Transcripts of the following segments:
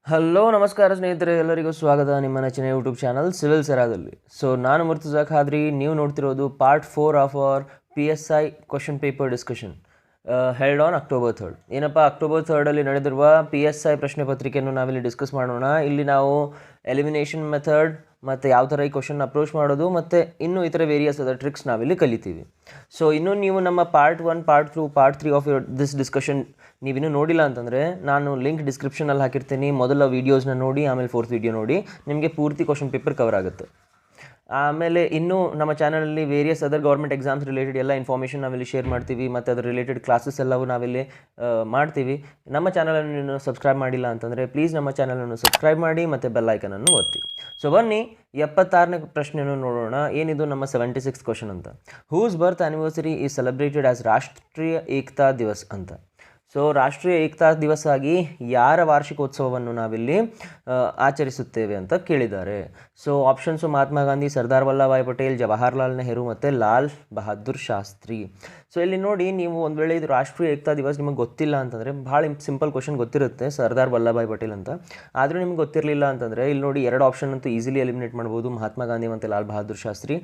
Hello ನಮಸ್ಕಾರ ಸ್ನೇಹಿತರೆ, ಎಲ್ಲರಿಗೂ ಸ್ವಾಗತ ನಿಮ್ಮ ನೆಚ್ಚಿನ ಯೂಟ್ಯೂಬ್ ಚಾನಲ್ ಸಿವಿಲ್ ಸೆರಾದಲ್ಲಿ. ಸೊ ನಾನು ಮುರ್ತುಜಾ ಖಾದ್ರಿ, ನೀವು ನೋಡ್ತಿರೋದು part 4 of our PSI question paper discussion held on October 3rd. ಏನಪ್ಪ, October 3rd ನಡೆದಿರುವ PSI ಪ್ರಶ್ನೆ ಪತ್ರಿಕೆಯನ್ನು ನಾವಿಲ್ಲಿ ಡಿಸ್ಕಸ್ ಮಾಡೋಣ. ಇಲ್ಲಿ ನಾವು ಎಲಿಮಿನೇಷನ್ ಮೆಥಡ್ ಮತ್ತು ಯಾವ ಥರ ಈ ಕ್ವಶನ್ ಅಪ್ರೋಚ್ ಮಾಡೋದು ಮತ್ತು ಇನ್ನೂ ಇತರ ವೇರಿಯಸ್ ಅದರ್ ಟ್ರಿಕ್ಸ್ ನಾವಿಲ್ಲಿ ಕಲಿತೀವಿ. ಸೊ ಇನ್ನೂ ನೀವು ನಮ್ಮ part 1, part 2, part 3 of this discussion ನೀವಿನ್ನೂ ನೋಡಿಲ್ಲ ಅಂತಂದರೆ ನಾನು ಲಿಂಕ್ ಡಿಸ್ಕ್ರಿಪ್ಷನಲ್ಲಿ ಹಾಕಿರ್ತೀನಿ. ಮೊದಲ ವೀಡಿಯೋಸ್ನ ನೋಡಿ, ಆಮೇಲೆ 4th ವೀಡಿಯೋ ನೋಡಿ, ನಿಮಗೆ ಪೂರ್ತಿ ಕ್ವಶನ್ ಪೇಪರ್ ಕವರ್ ಆಗುತ್ತೆ. ಆಮೇಲೆ ಇನ್ನೂ ನಮ್ಮ ಚಾನಲಲ್ಲಿ various other government exams related ಎಲ್ಲ ಇನ್ಫಾರ್ಮೇಷನ್ ನಾವಿಲ್ಲಿ ಶೇರ್ ಮಾಡ್ತೀವಿ ಮತ್ತು ಅದರ ರಿಲೇಟೆಡ್ ಕ್ಲಾಸಸ್ ಎಲ್ಲವೂ ನಾವಿಲ್ಲಿ ಮಾಡ್ತೀವಿ. ನಮ್ಮ ಚಾನಲನ್ನು ನೀವು ಸಬ್ಸ್ಕ್ರೈಬ್ ಮಾಡಿಲ್ಲ ಅಂತಂದರೆ ಪ್ಲೀಸ್ ನಮ್ಮ ಚಾನಲನ್ನು ಸಬ್ಸ್ಕ್ರೈಬ್ ಮಾಡಿ ಮತ್ತು ಬೆಲ್ ಐಕನನ್ನು ಒತ್ತಿ. ಸೊ ಬನ್ನಿ 76ನೇ ಪ್ರಶ್ನೆಯನ್ನು ನೋಡೋಣ. ಏನಿದು ನಮ್ಮ 76th ಕ್ವಶನ್ ಅಂತ. Whose birth anniversary is celebrated as Rashtriya Ekta ದಿವಸ್ ಅಂತ. ಸೊ ರಾಷ್ಟ್ರೀಯ ಏಕತಾ ದಿವಸ ಆಗಿ ಯಾರ ವಾರ್ಷಿಕೋತ್ಸವವನ್ನು ನಾವಿಲ್ಲಿ ಆಚರಿಸುತ್ತೇವೆ ಅಂತ ಕೇಳಿದ್ದಾರೆ. ಸೊ ಆಪ್ಷನ್ಸು ಮಹಾತ್ಮ ಗಾಂಧಿ, ಸರ್ದಾರ್ ವಲ್ಲಭಾಯ್ ಪಟೇಲ್, ಜವಾಹರ್ಲಾಲ್ ನೆಹರು ಮತ್ತು ಲಾಲ್ ಬಹದ್ದೂರ್ ಶಾಸ್ತ್ರಿ. ಸೊ ಇಲ್ಲಿ ನೋಡಿ, ನೀವು ಒಂದು ವೇಳೆ ಇದು ರಾಷ್ಟ್ರೀಯ ಏಕತಾ ದಿವಸ್ ನಿಮಗೆ ಗೊತ್ತಿಲ್ಲ ಅಂತಂದರೆ, ಭಾಳ ಸಿಂಪಲ್ ಕ್ವಶನ್ ಗೊತ್ತಿರುತ್ತೆ, ಸರ್ದಾರ್ ವಲ್ಲಭಾಯ್ ಪಟೇಲ್ ಅಂತ. ಆದರೂ ನಿಮ್ಗೆ ಗೊತ್ತಿರಲಿಲ್ಲ ಅಂತಂದರೆ ಇಲ್ಲಿ ನೋಡಿ, 2 ಆಪ್ಷನ್ ಅಂತೂ ಈಸಿಲಿ ಎಲಿಮಿನೇಟ್ ಮಾಡ್ಬೋದು, ಮಹಾತ್ಮ ಗಾಂಧಿ ಮತ್ತು ಲಾಲ್ ಬಹದ್ದೂರ್ ಶಾಸ್ತ್ರಿ.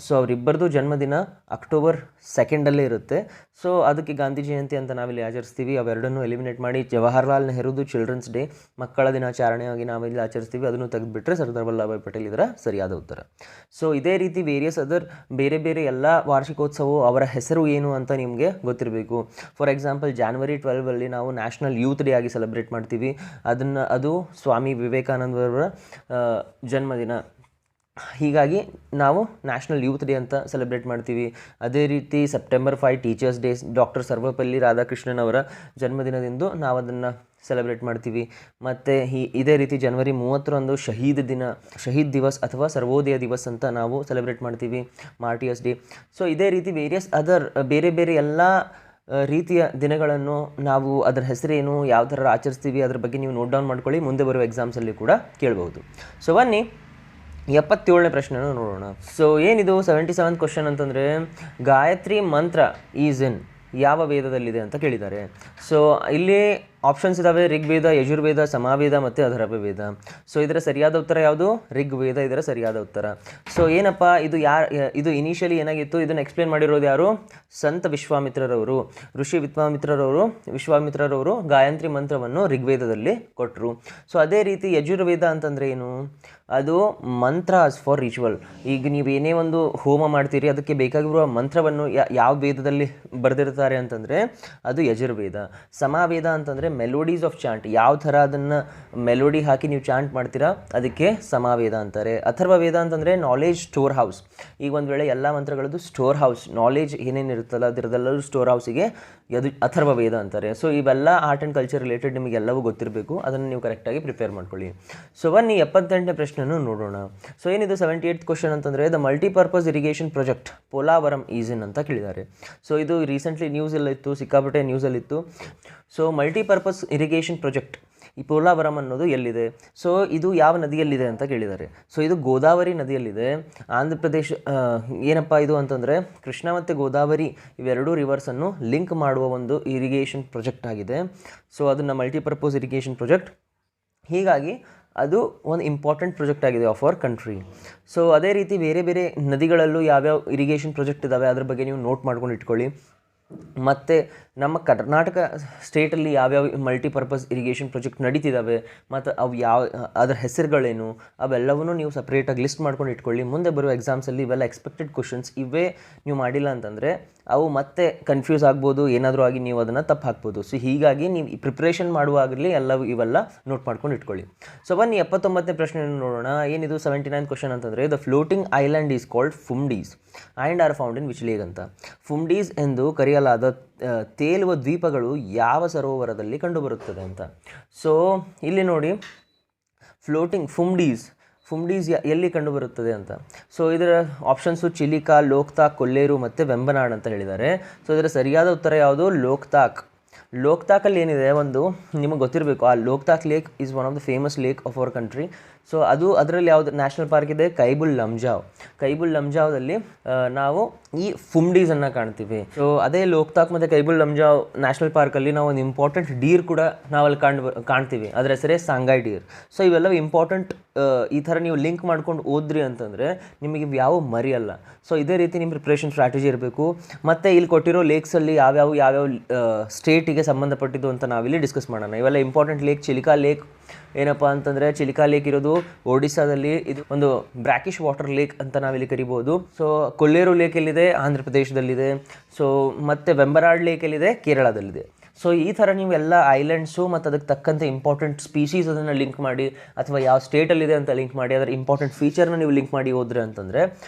ಸೊ ಅವರಿಬ್ಬರದು ಜನ್ಮದಿನ October 2 ಇರುತ್ತೆ. ಸೊ ಅದಕ್ಕೆ ಗಾಂಧಿ ಜಯಂತಿ ಅಂತ ನಾವಿಲ್ಲಿ ಆಚರಿಸ್ತೀವಿ. ಅವೆರಡನ್ನೂ ಎಲಿಮಿನೇಟ್ ಮಾಡಿ ಜವಾಹರ್ಲಾಲ್ ನೆಹರುದು ಚಿಲ್ಡ್ರನ್ಸ್ ಡೇ, ಮಕ್ಕಳ ದಿನಾಚರಣೆಯಾಗಿ ನಾವಿಲ್ಲಿ ಆಚರಿಸ್ತೀವಿ. ಅದನ್ನು ತೆಗೆದುಬಿಟ್ರೆ ಸರ್ದಾರ್ ವಲ್ಲಭಾಯ್ ಪಟೇಲ್ ಇದರ ಸರಿಯಾದ ಉತ್ತರ. ಸೊ ಇದೇ ರೀತಿ ವೇರಿಯಸ್ ಅದರ್ ಬೇರೆ ಬೇರೆ ಎಲ್ಲ ವಾರ್ಷಿಕೋತ್ಸವವು ಅವರ ಹೆಸರು ಏನು ಅಂತ ನಿಮಗೆ ಗೊತ್ತಿರಬೇಕು. ಫಾರ್ ಎಕ್ಸಾಂಪಲ್ January 12 ನಾವು ನ್ಯಾಷನಲ್ ಯೂತ್ ಡೇ ಆಗಿ ಸೆಲೆಬ್ರೇಟ್ ಮಾಡ್ತೀವಿ. ಅದು ಸ್ವಾಮಿ ವಿವೇಕಾನಂದರವರ ಜನ್ಮದಿನ. ಹೀಗಾಗಿ ನಾವು ನ್ಯಾಷನಲ್ ಯೂತ್ ಡೇ ಅಂತ ಸೆಲೆಬ್ರೇಟ್ ಮಾಡ್ತೀವಿ. ಅದೇ ರೀತಿ September 5 teachers day, doctor Sarvepalli Radhakrishnan ಅವರ ಜನ್ಮದಿನದಿಂದ ನಾವು ಅದನ್ನು ಸೆಲೆಬ್ರೇಟ್ ಮಾಡ್ತೀವಿ. ಮತ್ತು ಇದೇ ರೀತಿ January 30 ಶಹೀದ್ ದಿವಸ್ ಅಥವಾ ಸರ್ವೋದಯ ದಿವಸ್ ಅಂತ ನಾವು ಸೆಲೆಬ್ರೇಟ್ ಮಾಡ್ತೀವಿ, ಮಾರ್ಟಿಯರ್ಸ್ ಡೇ. ಸೊ ಇದೇ ರೀತಿ ವೇರಿಯಸ್ ಅದರ್ ಬೇರೆ ಬೇರೆ ಎಲ್ಲ ರೀತಿಯ ದಿನಗಳನ್ನು ನಾವು ಅದರ ಹೆಸರೇನು, ಯಾವ ಥರ ಆಚರಿಸ್ತೀವಿ, ಅದ್ರ ಬಗ್ಗೆ ನೀವು ನೋಟ್ ಡೌನ್ ಮಾಡ್ಕೊಳ್ಳಿ. ಮುಂದೆ ಬರುವ ಎಕ್ಸಾಮ್ಸಲ್ಲಿ ಕೂಡ ಕೇಳ್ಬೋದು. ಸೊ ಬನ್ನಿ 77ನೇ ಪ್ರಶ್ನೆಯನ್ನು ನೋಡೋಣ. ಸೊ ಏನಿದು 77th ಕ್ವಶನ್ ಅಂತಂದರೆ, ಗಾಯತ್ರಿ ಮಂತ್ರ ಈಸ್ ಇನ್ ಯಾವ ವೇದದಲ್ಲಿದೆ ಅಂತ ಕೇಳಿದ್ದಾರೆ. ಸೊ ಇಲ್ಲಿ ಆಪ್ಷನ್ಸ್ ಇದ್ದಾವೆ: ಋಗ್ವೇದ, ಯಜುರ್ವೇದ, ಸಮಾವೇದ ಮತ್ತು ಅಧರ್ವವೇದ. ಸೊ ಇದರ ಸರಿಯಾದ ಉತ್ತರ ಯಾವುದು? ಋಗ್ವೇದ ಇದರ ಸರಿಯಾದ ಉತ್ತರ. ಸೊ ಏನಪ್ಪ ಇದು ಇನಿಷಿಯಲಿ ಏನಾಗಿತ್ತು, ಇದನ್ನು ಎಕ್ಸ್ಪ್ಲೇನ್ ಮಾಡಿರೋದು ಯಾರು? ಸಂತ ವಿಶ್ವಾಮಿತ್ರರವರು. ಋಷಿ ವಿಶ್ವಾಮಿತ್ರರವರು ಗಾಯತ್ರಿ ಮಂತ್ರವನ್ನು ಋಗ್ವೇದದಲ್ಲಿ ಕೊಟ್ಟರು. ಸೊ ಅದೇ ರೀತಿ ಯಜುರ್ವೇದ ಅಂತಂದರೆ ಏನು? ಅದು ಮಂತ್ರಾಸ್ ಫಾರ್ ರಿಚುವಲ್. ಈಗ ನೀವು ಏನೇ ಒಂದು ಹೋಮ ಮಾಡ್ತೀರಿ, ಅದಕ್ಕೆ ಬೇಕಾಗಿರುವ ಮಂತ್ರವನ್ನು ಯಾವ ವೇದದಲ್ಲಿ ಬರೆದಿರ್ತಾರೆ ಅಂತಂದರೆ ಅದು ಯಜುರ್ವೇದ. ಸಮಾವೇದ ಅಂತಂದರೆ ಮೆಲೋಡೀಸ್ ಆಫ್ ಚಾಂಟ್, ಯಾವ ಥರ ಅದನ್ನು ಮೆಲೋಡಿ ಹಾಕಿ ನೀವು ಚಾಂಟ್ ಮಾಡ್ತೀರಾ ಅದಕ್ಕೆ ಸಮಾವೇದ ಅಂತಾರೆ. ಅಥರ್ವವೇದ ಅಂತಂದರೆ ನಾಲೆಜ್ ಸ್ಟೋರ್ ಹೌಸ್. ಈಗ ಒಂದು ವೇಳೆ ಎಲ್ಲ ಮಂತ್ರಗಳದ್ದು ಸ್ಟೋರ್ ಹೌಸ್, ನಾಲೆಜ್ ಏನೇನು ಇರುತ್ತಲ್ಲ ಅದರದೆಲ್ಲರೂ ಸ್ಟೋರ್ ಹೌಸಿಗೆ ಅದು ಅಥರ್ವವೇದ ಅಂತಾರೆ. ಸೊ ಇವೆಲ್ಲ ಆರ್ಟ್ ಆ್ಯಂಡ್ ಕಲ್ಚರ್ ರಿಲೇಟೆಡ್ ನಿಮಗೆಲ್ಲವೂ ಗೊತ್ತಿರಬೇಕು, ಅದನ್ನು ನೀವು ಕರೆಕ್ಟಾಗಿ ಪ್ರಿಪೇರ್ ಮಾಡ್ಕೊಳ್ಳಿ. ಸೊ ಬನ್ನಿ 78ನೇ ಪ್ರಶ್ನೆಯನ್ನು ನೋಡೋಣ. ಸೊ ಏನಿದು 78th ಕ್ವಶನ್ ಅಂತಂದರೆ, the multipurpose irrigation project Polavaram is in ಅಂತ ಕೇಳಿದ್ದಾರೆ. ಸೊ ಇದು ರೀಸೆಂಟ್ಲಿ ನ್ಯೂಸಲ್ಲಿತ್ತು, ಸಿಕ್ಕಾಪಟ್ಟೆ ನ್ಯೂಸಲ್ಲಿತ್ತು. ಸೊ ಮಲ್ಟಿಪರ್ಪಸ್ ಇರಿಗೇಷನ್ ಪ್ರಾಜೆಕ್ಟ್ ಈ ಪೋಲಾವರಂ ಅನ್ನೋದು ಎಲ್ಲಿದೆ? ಸೊ ಇದು ಯಾವ ನದಿಯಲ್ಲಿದೆ ಅಂತ ಕೇಳಿದ್ದಾರೆ. ಸೊ ಇದು ಗೋದಾವರಿ ನದಿಯಲ್ಲಿದೆ. ಆಂಧ್ರ ಪ್ರದೇಶ ಏನಪ್ಪ ಇದು ಅಂತಂದರೆ, ಕೃಷ್ಣ ಮತ್ತು ಗೋದಾವರಿ ಇವೆರಡೂ ರಿವರ್ಸನ್ನು ಲಿಂಕ್ ಮಾಡುವ ಒಂದು ಇರಿಗೇಷನ್ ಪ್ರಾಜೆಕ್ಟ್ ಆಗಿದೆ. ಸೊ ಅದನ್ನು ಮಲ್ಟಿಪರ್ಪಸ್ ಇರಿಗೇಷನ್ ಪ್ರಾಜೆಕ್ಟ್, ಹೀಗಾಗಿ ಅದು ಒಂದು ಇಂಪಾರ್ಟೆಂಟ್ ಪ್ರಾಜೆಕ್ಟ್ ಆಗಿದೆ ಆಫ್ ಅವರ್ ಕಂಟ್ರಿ. ಸೊ ಅದೇ ರೀತಿ ಬೇರೆ ಬೇರೆ ನದಿಗಳಲ್ಲೂ ಯಾವ್ಯಾವ ಇರಿಗೇಷನ್ ಪ್ರಾಜೆಕ್ಟ್ ಇದ್ದಾವೆ ಅದ್ರ ಬಗ್ಗೆ ನೀವು ನೋಟ್ ಮಾಡ್ಕೊಂಡು ಇಟ್ಕೊಳ್ಳಿ. ಮತ್ತು ನಮ್ಮ ಕರ್ನಾಟಕ ಸ್ಟೇಟಲ್ಲಿ ಯಾವ್ಯಾವ ಮಲ್ಟಿಪರ್ಪಸ್ ಇರಿಗೇಷನ್ ಪ್ರಾಜೆಕ್ಟ್ ನಡೀತಿದ್ದಾವೆ ಮತ್ತು ಅವು ಅದರ ಹೆಸರುಗಳೇನು ಅವೆಲ್ಲವನ್ನೂ ನೀವು ಸಪ್ರೇಟಾಗಿ ಲಿಸ್ಟ್ ಮಾಡ್ಕೊಂಡು ಇಟ್ಕೊಳ್ಳಿ. ಮುಂದೆ ಬರುವ ಎಕ್ಸಾಮ್ಸಲ್ಲಿ ಇವೆಲ್ಲ ಎಕ್ಸ್ಪೆಕ್ಟೆಡ್ ಕ್ವಶನ್ಸ್, ಇವೇ ನೀವು ಮಾಡಿಲ್ಲ ಅಂತಂದರೆ ಅವು ಮತ್ತೆ ಕನ್ಫ್ಯೂಸ್ ಆಗ್ಬೋದು, ಏನಾದರೂ ಆಗಿ ನೀವು ಅದನ್ನು ತಪ್ಪು ಹಾಕ್ಬೋದು. ಸೊ ಹೀಗಾಗಿ ನೀವು ಪ್ರಿಪ್ರೇಷನ್ ಮಾಡುವಾಗಲೇ ಇವೆಲ್ಲ ನೋಟ್ ಮಾಡ್ಕೊಂಡು ಇಟ್ಕೊಳ್ಳಿ. ಸೊ ಬನ್ನಿ 79ನೇ ಪ್ರಶ್ನೆಯನ್ನು ನೋಡೋಣ. ಏನಿದು 79th ಕ್ವಶನ್ ಅಂತಂದರೆ, the floating island is called phumdis and are found in which lake ಅಂತ. ಫುಮ್ಡೀಸ್ ಎಂದು ಕರೆಯಲಾದ ತೇಲುವ ದ್ವೀಪಗಳು ಯಾವ ಸರೋವರದಲ್ಲಿ ಕಂಡುಬರುತ್ತದೆ ಅಂತ. ಸೊ ಇಲ್ಲಿ ನೋಡಿ, ಫುಮ್ಡೀಸ್ ಎಲ್ಲಿ ಕಂಡುಬರುತ್ತದೆ ಅಂತ. ಸೊ ಇದರ ಆಪ್ಷನ್ಸು ಚಿಲಿಕಾ, ಲೋಕ್ತಾಕ್, ಕೊಲ್ಲೇರು ಮತ್ತು ವೆಂಬನಾಡ್ ಅಂತ ಹೇಳಿದ್ದಾರೆ. ಸೊ ಇದರ ಸರಿಯಾದ ಉತ್ತರ ಯಾವುದು? ಲೋಕ್ತಾಕಲ್ಲಿ ಏನಿದೆ, ಒಂದು ನಿಮಗೆ ಗೊತ್ತಿರಬೇಕು, ಆ Loktak lake is one of the famous lake of our country. So ಅದರಲ್ಲಿ ಯಾವುದು ನ್ಯಾಷನಲ್ ಪಾರ್ಕ್ ಇದೆ? ಕೈಬುಲ್ ಲಮ್ಜಾವ್ದಲ್ಲಿ ನಾವು ಈ ಫುಮ್ಡೀಸನ್ನು ಕಾಣ್ತೀವಿ. ಸೊ ಅದೇ ಲೋಕ್ತಾಕ್ ಮತ್ತು ಕೈಬುಲ್ ಲಮ್ಜಾವ್ ನ್ಯಾಷನಲ್ ಪಾರ್ಕಲ್ಲಿ ನಾವು ಒಂದು ಇಂಪಾರ್ಟೆಂಟ್ ಡೀರ್ ಕೂಡ ನಾವಲ್ಲಿ ಕಾಣ್ತೀವಿ, ಅದರ ಹೆಸರೇ ಸಾಂಗಾಯ್ ಡೀರ್. ಸೊ ಇವೆಲ್ಲವೂ ಇಂಪಾರ್ಟೆಂಟ್. ಈ ಥರ ನೀವು ಲಿಂಕ್ ಮಾಡ್ಕೊಂಡು ಓದ್ರಿ ಅಂತಂದರೆ ನಿಮಗೆ ಯಾವ ಮರಿಯಲ್ಲ. ಸೊ ಇದೇ ರೀತಿ ನಿಮ್ಮ ಪ್ರಿಪ್ರೇಷನ್ ಸ್ಟ್ರಾಟಜಿ ಇರಬೇಕು. ಮತ್ತು ಇಲ್ಲಿ ಕೊಟ್ಟಿರೋ ಲೇಕ್ಸಲ್ಲಿ ಯಾವ್ಯಾವ ಸ್ಟೇಟಿಗೆ ಸಂಬಂಧಪಟ್ಟಿದ್ದು ಅಂತ ನಾವಿಲ್ಲಿ ಡಿಸ್ಕಸ್ ಮಾಡೋಣ. ಇವೆಲ್ಲ ಇಂಪಾರ್ಟೆಂಟ್ ಲೇಕ್. ಚಿಲಿಕಾ ಲೇಕ್ ಏನಪ್ಪ ಅಂತಂದರೆ, ಚಿಲಿಕಾ ಲೇಕ್ ಇರೋದು ಒಡಿಸ್ಸಾದಲ್ಲಿ. ಇದು ಒಂದು ಬ್ರ್ಯಾಕಿಶ್ ವಾಟರ್ ಲೇಕ್ ಅಂತ ನಾವಿಲ್ಲಿ ಕರಿಬೋದು. ಸೊ ಕೊಲ್ಲೇರು ಲೇಕ್ ಎಲ್ಲಿದೆ, ಆಂಧ್ರ ಪ್ರದೇಶದಲ್ಲಿದೆ. ಸೊ ಮತ್ತು ವೆಂಬನಾಡ್ ಲೇಕ್ ಎಲ್ಲಿದೆ, ಕೇರಳದಲ್ಲಿದೆ. ಸೊ ಈ ಥರ ನೀವು ಎಲ್ಲ ಐಲ್ಯಾಂಡ್ಸು ಮತ್ತು ಅದಕ್ಕೆ ತಕ್ಕಂತೆ ಇಂಪಾರ್ಟೆಂಟ್ ಸ್ಪೀಸೀಸ್ ಅದನ್ನು ಲಿಂಕ್ ಮಾಡಿ, ಅಥವಾ ಯಾವ ಸ್ಟೇಟಲ್ಲಿದೆ ಅಂತ ಲಿಂಕ್ ಮಾಡಿ, ಅದರ ಇಂಪಾರ್ಟೆಂಟ್ ಫೀಚರ್ನ ನೀವು ಲಿಂಕ್ ಮಾಡಿ ಹೋದ್ರೆ ಅಂತಂದರೆ,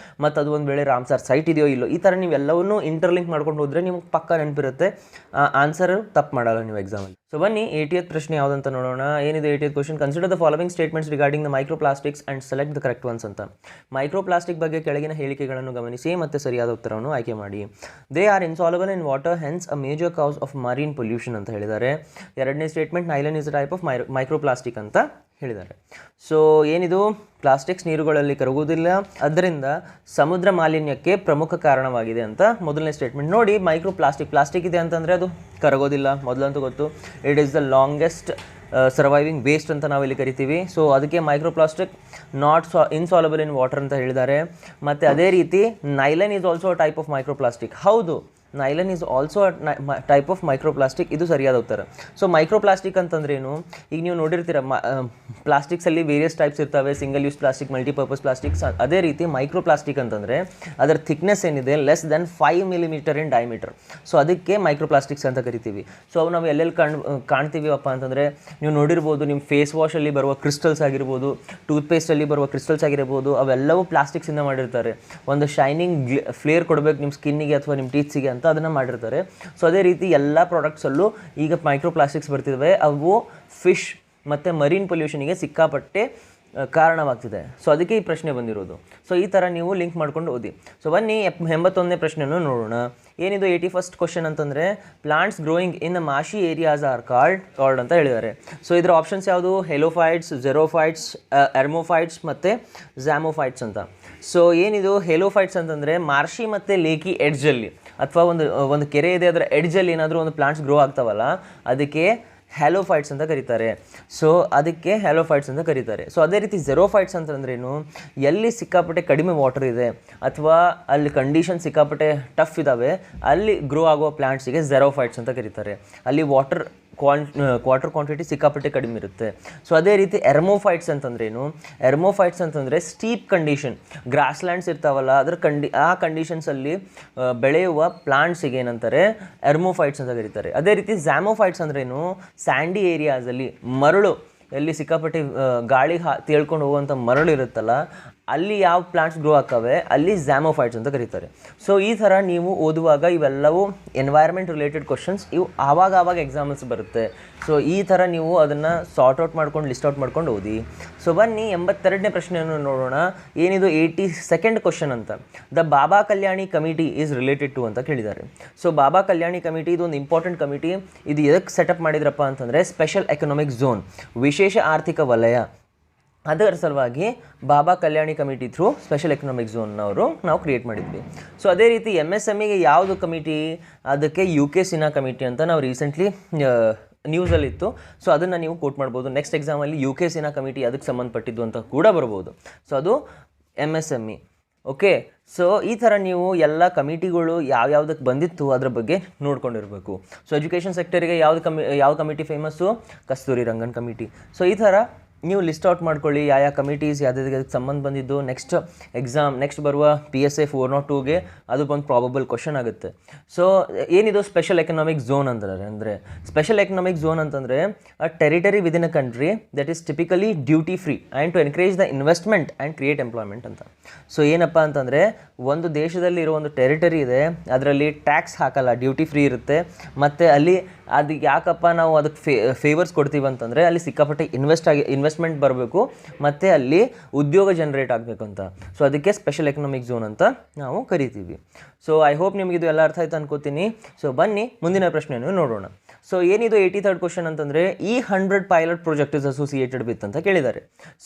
ಮತ್ತು ಅದು ಒಂದು ವೇಳೆ ರಾಮ್ಸರ್ ಸೈಟ್ ಇದೆಯೋ ಇಲ್ಲೋ, ಈ ಥರ ನೀವೆಲ್ಲವನ್ನೂ ಇಂಟರ್ಲಿಂಕ್ ಮಾಡ್ಕೊಂಡು ಹೋದರೆ ನಿಮ್ಗೆ ಪಕ್ಕ ನೆನಪಿರುತ್ತೆ. ಆನ್ಸರ್ ತಪ್ಪು ಮಾಡಲ್ಲ ನೀವು ಎಕ್ಸಾಮಲ್ಲಿ. ಸೊ ಬನ್ನಿ 80th ಪ್ರಶ್ನೆ ಯಾವುದಂತ ನೋಡೋಣ. ಏನಿದೆ 80th question? Consider the following statements regarding the microplastics and select the correct ones ಅಂತ. ಮೈಕ್ರೋಪ್ಲಾಸ್ಟಿಕ್ ಬಗ್ಗೆ ಕೆಳಗಿನ ಹೇಳಿಕೆಗಳನ್ನು ಗಮನಿಸಿ ಮತ್ತು ಸರಿಯಾದ ಉತ್ತರವನ್ನು ಆಯ್ಕೆ ಮಾಡಿ. They are insoluble in water, hence a major cause of marine pollution ಅಂತ ಹೇಳಿದ್ದಾರೆ. ಎರಡನೇ statement, nylon is a type of microplastic ಅಂತ ಹೇಳಿದ್ದಾರೆ. ಸೊ ಏನಿದು? ಪ್ಲಾಸ್ಟಿಕ್ಸ್ ನೀರುಗಳಲ್ಲಿ ಕರಗುವುದಿಲ್ಲ, ಅದರಿಂದ ಸಮುದ್ರ ಮಾಲಿನ್ಯಕ್ಕೆ ಪ್ರಮುಖ ಕಾರಣವಾಗಿದೆ ಅಂತ ಮೊದಲನೇ ಸ್ಟೇಟ್ಮೆಂಟ್. ನೋಡಿ, ಪ್ಲಾಸ್ಟಿಕ್ ಇದೆ ಅಂತಂದರೆ ಅದು ಕರಗೋದಿಲ್ಲ, ಮೊದಲಂತೂ ಗೊತ್ತು. It is the longest surviving waste ಅಂತ ನಾವಿಲ್ಲಿ ಕರಿತೀವಿ. ಸೊ ಅದಕ್ಕೆ ಮೈಕ್ರೋಪ್ಲಾಸ್ಟಿಕ್ ಇನ್ಸಾಲ್ಯುಬಲ್ ಇನ್ ವಾಟರ್ ಅಂತ ಹೇಳಿದ್ದಾರೆ. ಮತ್ತು ಅದೇ ರೀತಿ nylon is also a type of microplastic. ಹೌದು, nylon is also type of microplastic. ಇದು ಸರಿಯಾದ ಉತ್ತರ. ಸೊ ಮೈಕ್ರೋಪ್ಲಾಸ್ಟಿಕ್ ಅಂತಂದ್ರೇನು? ಈಗ ನೀವು ನೋಡಿರ್ತೀರ, ಪ್ಲಾಸ್ಟಿಕ್ಸಲ್ಲಿ ವೇರಿಯಸ್ ಟೈಪ್ಸ್ ಇರ್ತವೆ, single use plastic, multipurpose plastics. ಅದೇ ರೀತಿ ಮೈಕ್ರೋಪ್ಲಾಸ್ಟಿಕ್ ಅಂತಂದರೆ ಅದರ ಥಿಕ್ನೆಸ್ ಏನಿದೆ less than 5 millimeter in diameter. So ಅದಕ್ಕೆ ಮೈಕ್ರೋಪ್ಲಾಸ್ಟಿಕ್ಸ್ ಅಂತ ಕರಿತೀವಿ. ಸೊ ಅವು ನಾವು ಎಲ್ಲೆಲ್ಲಿ ಕಾಣ್ತೀವಿಪ್ಪ ಅಂತಂದರೆ, ನೀವು ನೋಡಿರ್ಬೋದು, ನಿಮ್ಮ ಫೇಸ್ ವಾಶಲ್ಲಿ ಬರುವ ಕ್ರಿಸ್ಟಲ್ಸ್ ಆಗಿರ್ಬೋದು, ಟೂತ್ಪೇಸ್ಟಲ್ಲಿ ಬರುವ ಕ್ರಿಸ್ಟಲ್ಸ್ ಆಗಿರ್ಬೋದು, ಅವೆಲ್ಲವೂ ಪ್ಲಾಸ್ಟಿಕ್ಸಿಂದ ಮಾಡಿರ್ತಾರೆ. ಒಂದು ಶೈನಿಂಗ್ ಫ್ಲೇರ್ ಕೊಡಬೇಕು ನಿಮ್ಮ ಸ್ಕಿನ್ನಿಗೆ ಅಥವಾ ನಿಮ್ಮ ಟೀತ್ಸಿಗೆ ಅಂತ ಅದನ್ನು ಮಾಡಿರ್ತಾರೆ. ಸೊ ಅದೇ ರೀತಿ ಎಲ್ಲ ಪ್ರಾಡಕ್ಟ್ಸಲ್ಲೂ ಈಗ ಮೈಕ್ರೋಪ್ಲಾಸ್ಟಿಕ್ಸ್ ಬರ್ತಿದ್ದಾವೆ. ಅವು ಫಿಶ್ ಮತ್ತು ಮರೀನ್ ಪೊಲ್ಯೂಷನಿಗೆ ಸಿಕ್ಕಾಪಟ್ಟೆ ಕಾರಣವಾಗ್ತಿದೆ. ಸೊ ಅದಕ್ಕೆ ಈ ಪ್ರಶ್ನೆ ಬಂದಿರೋದು. ಸೊ ಈ ಥರ ನೀವು ಲಿಂಕ್ ಮಾಡ್ಕೊಂಡು ಓದಿ. ಸೊ ಬನ್ನಿ 81ನೇ ಪ್ರಶ್ನೆಯನ್ನು ನೋಡೋಣ. ಏನಿದು 81st ಕ್ವಶನ್ ಅಂತಂದರೆ, plants growing in the marshy areas are called ಅಂತ ಹೇಳಿದ್ದಾರೆ. ಸೊ ಇದರ ಆಪ್ಷನ್ಸ್ ಯಾವುದು? ಹೆಲೋಫೈಟ್ಸ್, ಜೆರೋಫೈಟ್ಸ್, ಎರ್ಮೋಫೈಟ್ಸ್ ಮತ್ತು ಝ್ಯಾಮೋಫೈಟ್ಸ್ ಅಂತ. ಸೊ ಏನಿದು ಹೆಲೋಫೈಟ್ಸ್ ಅಂತಂದರೆ, ಮಾರ್ಷಿ ಮತ್ತು ಲೇಕಿ ಎಡ್ಜಲ್ಲಿ, ಅಥವಾ ಒಂದು ಕೆರೆ ಇದೆ, ಅದರ ಎಡ್ಜಲ್ಲಿ ಏನಾದರೂ ಒಂದು ಪ್ಲಾಂಟ್ಸ್ ಗ್ರೋ ಆಗ್ತಾವಲ್ಲ, ಅದಕ್ಕೆ ಹ್ಯಾಲೋಫೈಟ್ಸ್ ಅಂತ ಕರೀತಾರೆ. ಸೊ ಅದಕ್ಕೆ ಹ್ಯಾಲೋಫೈಟ್ಸ್ ಅಂತ ಕರೀತಾರೆ. ಸೊ ಅದೇ ರೀತಿ ಜೆರೋಫೈಟ್ಸ್ ಅಂತಂದ್ರೇನು? ಎಲ್ಲಿ ಸಿಕ್ಕಾಪಟ್ಟೆ ಕಡಿಮೆ ವಾಟರ್ ಇದೆ ಅಥವಾ ಅಲ್ಲಿ ಕಂಡೀಷನ್ ಸಿಕ್ಕಾಪಟ್ಟೆ ಟಫ್ ಇದ್ದಾವೆ, ಅಲ್ಲಿ ಗ್ರೋ ಆಗುವ ಪ್ಲಾಂಟ್ಸಿಗೆ ಜೆರೋಫೈಟ್ಸ್ ಅಂತ ಕರೀತಾರೆ. ಅಲ್ಲಿ ವಾಟರ್ ಕ್ವಾಂಟಿಟಿ ಸಿಕ್ಕಾಪಟ್ಟೆ ಕಡಿಮೆ ಇರುತ್ತೆ. ಸೊ ಅದೇ ರೀತಿ ಎರ್ಮೋಫೈಟ್ಸ್ ಅಂತಂದ್ರೇನು? ಎರ್ಮೋಫೈಟ್ಸ್ ಅಂತಂದರೆ ಸ್ಟೀಪ್ ಕಂಡೀಷನ್, ಗ್ರಾಸ್ಲ್ಯಾಂಡ್ಸ್ ಇರ್ತಾವಲ್ಲ, ಅದರ ಆ ಕಂಡೀಷನ್ಸಲ್ಲಿ ಬೆಳೆಯುವ ಪ್ಲಾಂಟ್ಸಿಗೆ ಏನಂತಾರೆ? ಎರ್ಮೋಫೈಟ್ಸ್ ಅಂತ ಕರೀತಾರೆ. ಅದೇ ರೀತಿ ಝ್ಯಾಮೋಫೈಟ್ಸ್ ಅಂದ್ರೇನು? ಸ್ಯಾಂಡಿ ಏರಿಯಾಸಲ್ಲಿ, ಮರಳು ಎಲ್ಲಿ ಸಿಕ್ಕಾಪಟ್ಟೆ ಗಾಳಿ ತೇಳ್ಕೊಂಡು ಹೋಗುವಂಥ ಮರಳು ಇರುತ್ತಲ್ಲ, ಅಲ್ಲಿ ಯಾವ ಪ್ಲಾಂಟ್ಸ್ ಗ್ರೋ ಆಗ್ತವೆ ಅಲ್ಲಿ ಝ್ಯಾಮೋಫೈಟ್ಸ್ ಅಂತ ಕರೀತಾರೆ. ಸೊ ಈ ಥರ ನೀವು ಓದುವಾಗ ಇವೆಲ್ಲವೂ ಎನ್ವೈರ್ಮೆಂಟ್ ರಿಲೇಟೆಡ್ ಕ್ವಶನ್ಸ್, ಇವು ಆವಾಗ ಎಕ್ಸಾಮ್ಸ್ ಬರುತ್ತೆ. ಸೊ ಈ ಥರ ನೀವು ಅದನ್ನು ಸಾರ್ಟ್ ಔಟ್ ಲಿಸ್ಟ್ ಔಟ್ ಮಾಡ್ಕೊಂಡು ಓದಿ. ಸೊ ಬನ್ನಿ 82ನೇ ಪ್ರಶ್ನೆಯನ್ನು ನೋಡೋಣ. ಏನಿದು 82nd ಕ್ವಶನ್ ಅಂತ. The Baba Kalyani committee is related to ಅಂತ ಕೇಳಿದ್ದಾರೆ. ಸೊ ಬಾಬಾ ಕಲ್ಯಾಣಿ ಕಮಿಟಿ ಇದು ಒಂದು ಇಂಪಾರ್ಟೆಂಟ್ ಕಮಿಟಿ. ಇದು ಎದಕ್ಕೆ ಸೆಟಪ್ ಮಾಡಿದ್ರಪ್ಪ ಅಂತಂದರೆ, ಸ್ಪೆಷಲ್ ಎಕನಾಮಿಕ್ ಝೋನ್, ವಿಶೇಷ ಆರ್ಥಿಕ ವಲಯ, ಅದರ ಸಲುವಾಗಿ ಬಾಬಾ Kalyani committee through special economic ಝೋನ್ನವರು ನಾವು ಕ್ರಿಯೇಟ್ ಮಾಡಿದ್ವಿ. ಸೊ ಅದೇ ರೀತಿ MSMEಗೆ ಯಾವುದು ಕಮಿಟಿ? ಅದಕ್ಕೆ UK ಸಿನ್ಹಾ ಕಮಿಟಿ ಅಂತ ನಾವು ರೀಸೆಂಟ್ಲಿ ನ್ಯೂಸಲ್ಲಿತ್ತು. ಸೊ ಅದನ್ನು ನೀವು ಕೋಟ್ ಮಾಡ್ಬೋದು. ನೆಕ್ಸ್ಟ್ ಎಕ್ಸಾಮಲ್ಲಿ UK ಸಿನ್ಹಾ ಕಮಿಟಿ ಅದಕ್ಕೆ ಸಂಬಂಧಪಟ್ಟಿದ್ದು ಅಂತ ಕೂಡ ಬರ್ಬೋದು. ಸೊ ಅದು MSME. ಓಕೆ. ಸೊ ಈ ಥರ ನೀವು ಎಲ್ಲ ಕಮಿಟಿಗಳು ಯಾವ್ಯಾವುದಕ್ಕೆ ಬಂದಿತ್ತು ಅದರ ಬಗ್ಗೆ ನೋಡ್ಕೊಂಡಿರಬೇಕು. ಸೊ ಎಜುಕೇಷನ್ ಸೆಕ್ಟರಿಗೆ ಯಾವ committee famous? Kasturi Rangan committee. So ಈ ಥರ ನೀವು ಲಿಸ್ಟ್ ಔಟ್ ಮಾಡ್ಕೊಳ್ಳಿ, ಯಾವ ಕಮಿಟೀಸ್ ಯಾವುದಕ್ಕೆ ಸಂಬಂಧ ಬಂದಿದ್ದು. ನೆಕ್ಸ್ಟ್ ಬರುವ PSA 402ಗೆ ಅದು ಒಂದು ಪ್ರಾಬಬಲ್ ಕ್ವಶನ್ ಆಗುತ್ತೆ. ಸೊ ಏನಿದು ಸ್ಪೆಷಲ್ ಎಕನಾಮಿಕ್ ಝೋನ್ ಅಂದರೆ ಸ್ಪೆಷಲ್ ಎಕನಾಮಿಕ್ ಝೋನ್ ಅಂತಂದರೆ a territory within a country that is typically duty free and to encourage the investment and create employment ಅಂತ. ಸೊ ಏನಪ್ಪ ಅಂತಂದರೆ, ಒಂದು ದೇಶದಲ್ಲಿ ಇರೋ ಒಂದು ಟೆರಿಟರಿ ಇದೆ, ಅದರಲ್ಲಿ ಟ್ಯಾಕ್ಸ್ ಹಾಕಲ್ಲ, ಡ್ಯೂಟಿ ಫ್ರೀ ಇರುತ್ತೆ. ಮತ್ತು ಅಲ್ಲಿ ಅದು ಯಾಕಪ್ಪ ನಾವು ಅದಕ್ಕೆ ಫೇವರ್ಸ್ ಕೊಡ್ತೀವಿ ಅಂತಂದರೆ, ಅಲ್ಲಿ ಸಿಕ್ಕಾಪಟ್ಟೆ ಇನ್ವೆಸ್ಟ್ಮೆಂಟ್ ಬರಬೇಕು ಮತ್ತು ಅಲ್ಲಿ ಉದ್ಯೋಗ ಜನರೇಟ್ ಆಗಬೇಕು ಅಂತ. ಸೊ ಅದಕ್ಕೆ ಸ್ಪೆಷಲ್ ಎಕನಾಮಿಕ್ ಝೋನ್ ಅಂತ ನಾವು ಕರಿತೀವಿ. ಸೊ ಐ ಹೋಪ್ ನಿಮಗೆ ಇದು ಎಲ್ಲ ಅರ್ಥ ಆಯ್ತು ಅನ್ಕೋತೀನಿ. ಸೊ ಬನ್ನಿ ಮುಂದಿನ ಪ್ರಶ್ನೆಯನ್ನು ನೋಡೋಣ. ಸೊ ಏನಿದು 83rd ಕ್ವಶನ್ ಅಂತಂದರೆ, ಈ 100 pilot project is associated with ಅಂತ ಕೇಳಿದ್ದಾರೆ.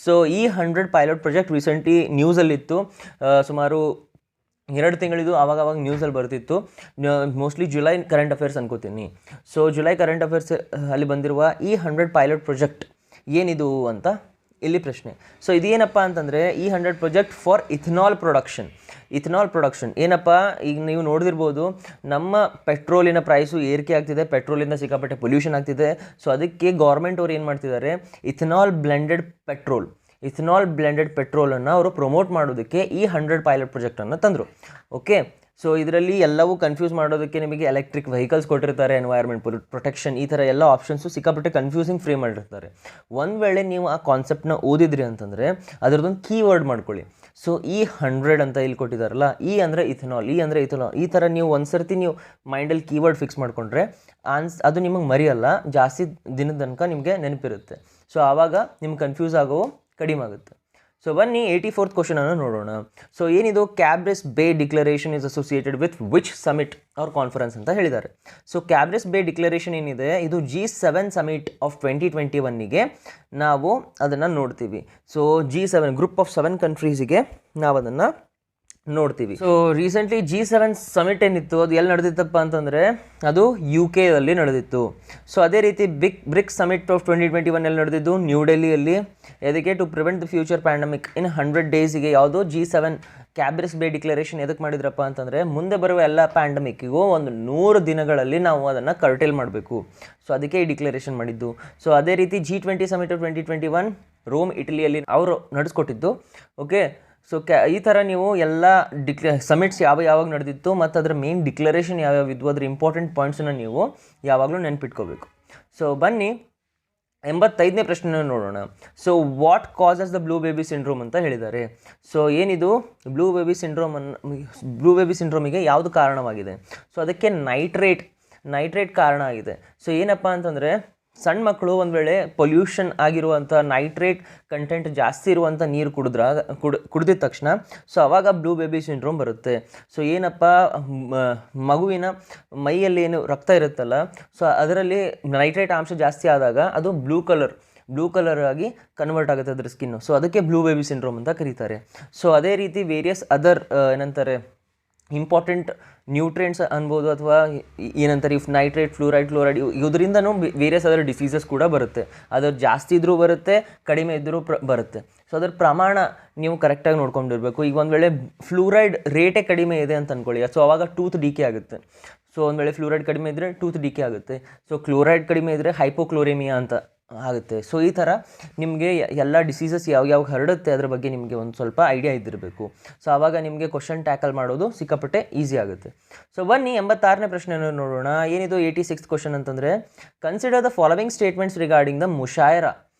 ಸೊ ಈ 100 ಪೈಲಟ್ ಪ್ರಾಜೆಕ್ಟ್ ರೀಸೆಂಟ್ಲಿ ನ್ಯೂಸಲ್ಲಿತ್ತು. ಸುಮಾರು 2 ತಿಂಗಳಿದು ಆವಾಗ ನ್ಯೂಸಲ್ಲಿ ಬರ್ತಿತ್ತು. ಮೋಸ್ಟ್ಲಿ ಜುಲೈ ಕರೆಂಟ್ ಅಫೇರ್ಸ್ ಅನ್ಕೋತೀನಿ. ಸೊ ಜುಲೈ ಕರೆಂಟ್ ಅಫೇರ್ಸ್ ಅಲ್ಲಿ ಬಂದಿರುವ ಈ 100 ಪೈಲಟ್ ಪ್ರಾಜೆಕ್ಟ್ ಏನಿದು ಅಂತ ಇಲ್ಲಿ ಪ್ರಶ್ನೆ. ಸೊ ಇದೇನಪ್ಪ ಅಂತಂದರೆ ಈ 100 ಪ್ರಾಜೆಕ್ಟ್ ಫಾರ್ ಇಥನಾಲ್ ಪ್ರೊಡಕ್ಷನ್ ಏನಪ್ಪ, ಈಗ ನೀವು ನೋಡಿದಿರ್ಬೋದು ನಮ್ಮ ಪೆಟ್ರೋಲಿನ ಪ್ರೈಸು ಏರಿಕೆ ಆಗ್ತಿದೆ, ಪೆಟ್ರೋಲಿಂದ ಸಿಕ್ಕಾಪಟ್ಟೆ ಪೊಲ್ಯೂಷನ್ ಆಗ್ತಿದೆ. ಸೊ ಅದಕ್ಕೆ ಗೌರ್ಮೆಂಟ್ ಅವ್ರು ಏನು ಮಾಡ್ತಿದ್ದಾರೆ, ಇಥನಾಲ್ ಬ್ಲೆಂಡೆಡ್ ಪೆಟ್ರೋಲನ್ನು ಅವರು ಪ್ರಮೋಟ್ ಮಾಡೋದಕ್ಕೆ ಈ 100 ಪೈಲಟ್ ಪ್ರಾಜೆಕ್ಟನ್ನು ತಂದರು. ಓಕೆ, ಸೊ ಇದರಲ್ಲಿ ಎಲ್ಲವೂ ಕನ್ಫ್ಯೂಸ್ ಮಾಡೋದಕ್ಕೆ ನಿಮಗೆ ಎಲೆಕ್ಟ್ರಿಕ್ ವೆಹಿಕಲ್ಸ್ ಕೊಟ್ಟಿರ್ತಾರೆ, ಎನ್ವೈರ್ಮೆಂಟ್ ಪ್ರೊಟೆಕ್ಷನ್, ಈ ಥರ ಎಲ್ಲ ಆಪ್ಷನ್ಸು ಸಿಕ್ಕಾಪಟ್ಟೆ ಕನ್ಫ್ಯೂಸಿಂಗ್ ಫ್ರೇಮ್ ಮಾಡಿರ್ತಾರೆ. ಒಂದು ವೇಳೆ ನೀವು ಆ ಕಾನ್ಸೆಪ್ಟನ್ನ ಓದಿದ್ರಿ ಅಂತಂದರೆ ಅದರದ್ದೊಂದು ಕೀವರ್ಡ್ ಮಾಡ್ಕೊಳ್ಳಿ. ಸೊ ಈ 100 ಅಂತ ಇಲ್ಲಿ ಕೊಟ್ಟಿದ್ದಾರಲ್ಲ, ಈ ಅಂದರೆ ಇಥನಾಲ್, ಈ ಥರ ನೀವು ಒಂದು ಸರ್ತಿ ನೀವು ಮೈಂಡಲ್ಲಿ ಕೀವರ್ಡ್ ಫಿಕ್ಸ್ ಮಾಡಿಕೊಂಡ್ರೆ ಅದು ನಿಮಗೆ ಮರೆಯಲ್ಲ, ಜಾಸ್ತಿ ದಿನದ ತನಕ ನಿಮಗೆ ನೆನಪಿರುತ್ತೆ. ಸೊ ಆವಾಗ ನಿಮ್ಗೆ ಕನ್ಫ್ಯೂಸ್ ಆಗೋವು ಕಡಿಮೆ ಆಗುತ್ತೆ. ಸೊ ಬನ್ನಿ 84th ಕ್ವಶನ್ ಅನ್ನು ನೋಡೋಣ. ಸೊ ಏನಿದು Cabres bay declaration is associated with which summit or conference ಅಂತ ಹೇಳಿದ್ದಾರೆ. ಸೊ ಕ್ಯಾಬ್ರೆಸ್ ಬೇ ಡಿಕ್ಲರೇಷನ್ ಏನಿದೆ ಇದು G7 ಸಮಿಟ್ ಆಫ್ 2021ಗೆ ನಾವು ಅದನ್ನು ನೋಡ್ತೀವಿ. ಸೊ G7 ಗ್ರೂಪ್ ಆಫ್ 7 ಕಂಟ್ರೀಸಿಗೆ ನಾವು ಅದನ್ನು ನೋಡ್ತೀವಿ. ಸೊ ರೀಸೆಂಟ್ಲಿ G7 ಸಮಿಟ್ ಏನಿತ್ತು ಅದು ಎಲ್ಲಿ ನಡೆದಿತ್ತಪ್ಪ ಅಂತಂದರೆ ಅದು UK ಯಲ್ಲಿ ನಡೆದಿತ್ತು. ಸೊ ಅದೇ ರೀತಿ ಬ್ರಿಕ್ಸ್ ಸಮಿಟ್ ಆಫ್ 2021 ಎಲ್ಲಿ ನಡೆದಿದ್ದು ನ್ಯೂ ಡೆಲ್ಲಿಯಲ್ಲಿ. ಎದಕ್ಕೆ, to prevent the future pandemic in 100 ಡೇಸಿಗೆ. ಯಾವುದು G7 ಕ್ಯಾಬ್ರೆಸ್ ಬೇ ಡಿಕ್ಲರೇಷನ್ ಎದಕ್ಕೆ ಮಾಡಿದ್ರಪ್ಪ ಅಂತಂದರೆ ಮುಂದೆ ಬರುವ ಎಲ್ಲ ಪ್ಯಾಂಡಮಿಕ್ಕಿಗೂ ಒಂದು 100 ದಿನಗಳಲ್ಲಿ ನಾವು ಅದನ್ನು ಕರ್ಟೇಲ್ ಮಾಡಬೇಕು. ಸೊ ಅದಕ್ಕೆ ಈ ಡಿಕ್ಲರೇಷನ್ ಮಾಡಿದ್ದು. ಸೊ ಅದೇ ರೀತಿ G20 ಸಮಿಟ್ ಆಫ್ 2021 ರೋಮ್ ಇಟಲಿಯಲ್ಲಿ ಅವರು ನಡೆಸ್ಕೊಟ್ಟಿದ್ದು. ಓಕೆ, ಸೊ ಈ ಥರ ನೀವು ಎಲ್ಲ ಸಮಿಟ್ಸ್ ಯಾವಾಗ ನಡೆದಿತ್ತು ಮತ್ತು ಅದರ ಮೇನ್ ಡಿಕ್ಲರೇಷನ್ ಯಾವ್ಯಾವ ಇದ್ವು, ಅದರ ಇಂಪಾರ್ಟೆಂಟ್ ಪಾಯಿಂಟ್ಸನ್ನು ನೀವು ಯಾವಾಗಲೂ ನೆನ್ಪಿಟ್ಕೋಬೇಕು. ಸೊ ಬನ್ನಿ 85ನೇ ಪ್ರಶ್ನೆನ ನೋಡೋಣ. So what causes the blue baby syndrome ಅಂತ ಹೇಳಿದ್ದಾರೆ. ಸೊ ಏನಿದು ಬ್ಲೂ ಬೇಬಿ ಸಿಂಡ್ರೋಮಿಗೆ ಯಾವುದು ಕಾರಣವಾಗಿದೆ? ಸೊ ಅದಕ್ಕೆ ನೈಟ್ರೇಟ್ ಕಾರಣ ಆಗಿದೆ. ಸೊ ಏನಪ್ಪ ಅಂತಂದರೆ ಸಣ್ಣ ಮಕ್ಕಳು ಒಂದು ವೇಳೆ ಪೊಲ್ಯೂಷನ್ ಆಗಿರುವಂಥ ನೈಟ್ರೇಟ್ ಕಂಟೆಂಟ್ ಜಾಸ್ತಿ ಇರುವಂಥ ನೀರು ಕುಡಿದಿದ ತಕ್ಷಣ ಸೊ ಆವಾಗ ಬ್ಲೂ ಬೇಬಿ ಸಿಂಡ್ರೋಮ್ ಬರುತ್ತೆ. ಸೊ ಏನಪ್ಪ, ಮಗುವಿನ ಮೈಯಲ್ಲಿ ಏನು ರಕ್ತ ಇರುತ್ತಲ್ಲ, ಸೊ ಅದರಲ್ಲಿ ನೈಟ್ರೇಟ್ ಅಂಶ ಜಾಸ್ತಿ ಆದಾಗ ಅದು ಬ್ಲೂ ಕಲರ್ ಆಗಿ ಕನ್ವರ್ಟ್ ಆಗುತ್ತೆ ಅದರ ಸ್ಕಿನ್ನು. ಸೊ ಅದಕ್ಕೆ ಬ್ಲೂ ಬೇಬಿ ಸಿಂಡ್ರೋಮ್ ಅಂತ ಕರೀತಾರೆ. ಸೊ ಅದೇ ರೀತಿ ವೇರಿಯಸ್ ಅದರ್ ಏನಂತಾರೆ ಇಂಪಾರ್ಟೆಂಟ್ ನ್ಯೂಟ್ರಿಯೆಂಟ್ಸ್ ಅನ್ಬೋದು, ಅಥವಾ ಏನಂತಾರೆ ಇಫ್ ನೈಟ್ರೇಟ್, ಫ್ಲೂರೈಡ್, ಕ್ಲೋರೈಡ್ ಇದರಿಂದನೂ ವೇರಿಯಸ್ ಅದರ್ ಡಿಸೀಸಸ್ ಕೂಡ ಬರುತ್ತೆ. ಅದರ ಜಾಸ್ತಿ ಇದ್ದರೂ ಬರುತ್ತೆ, ಕಡಿಮೆ ಇದ್ದರೂ ಬರುತ್ತೆ. ಸೊ ಅದರ ಪ್ರಮಾಣ ನೀವು ಕರೆಕ್ಟಾಗಿ ನೋಡ್ಕೊಂಡಿರ್ಬೇಕು. ಈಗ ಒಂದು ವೇಳೆ ಫ್ಲೂರೈಡ್ ರೇಟೇ ಕಡಿಮೆ ಇದೆ ಅಂತ ಅಂದ್ಕೊಳ್ಳಿ, ಸೊ ಆವಾಗ ಟೂತ್ ಡಿಕೆ ಆಗುತ್ತೆ. ಸೊ ಒಂದು ವೇಳೆ ಫ್ಲೂರೈಡ್ ಕಡಿಮೆ ಇದ್ದರೆ ಟೂತ್ ಡಿಕೆ ಆಗುತ್ತೆ. ಸೊ ಕ್ಲೋರೈಡ್ ಕಡಿಮೆ ಇದ್ದರೆ ಹೈಪೋಕ್ಲೋರೆಮಿಯಾ ಅಂತ ಆಗುತ್ತೆ. ಸೊ ಈ ಥರ ನಿಮಗೆ ಎಲ್ಲ ಡಿಸೀಸಸ್ ಯಾವ ಹರಡುತ್ತೆ ಅದರ ಬಗ್ಗೆ ನಿಮಗೆ ಒಂದು ಸ್ವಲ್ಪ ಐಡಿಯಾ ಇದ್ದಿರಬೇಕು. ಸೊ ಆವಾಗ ನಿಮಗೆ ಕ್ವಶನ್ ಟ್ಯಾಕಲ್ ಮಾಡೋದು ಸಿಕ್ಕಾಪಟ್ಟೆ ಈಸಿ ಆಗುತ್ತೆ. ಸೊ ಬನ್ನಿ 86ನೇ ಪ್ರಶ್ನೆಯನ್ನು ನೋಡೋಣ. ಏನಿದು 86th ಕ್ವಶನ್ ಅಂತಂದರೆ consider the following statements regarding the Mushaira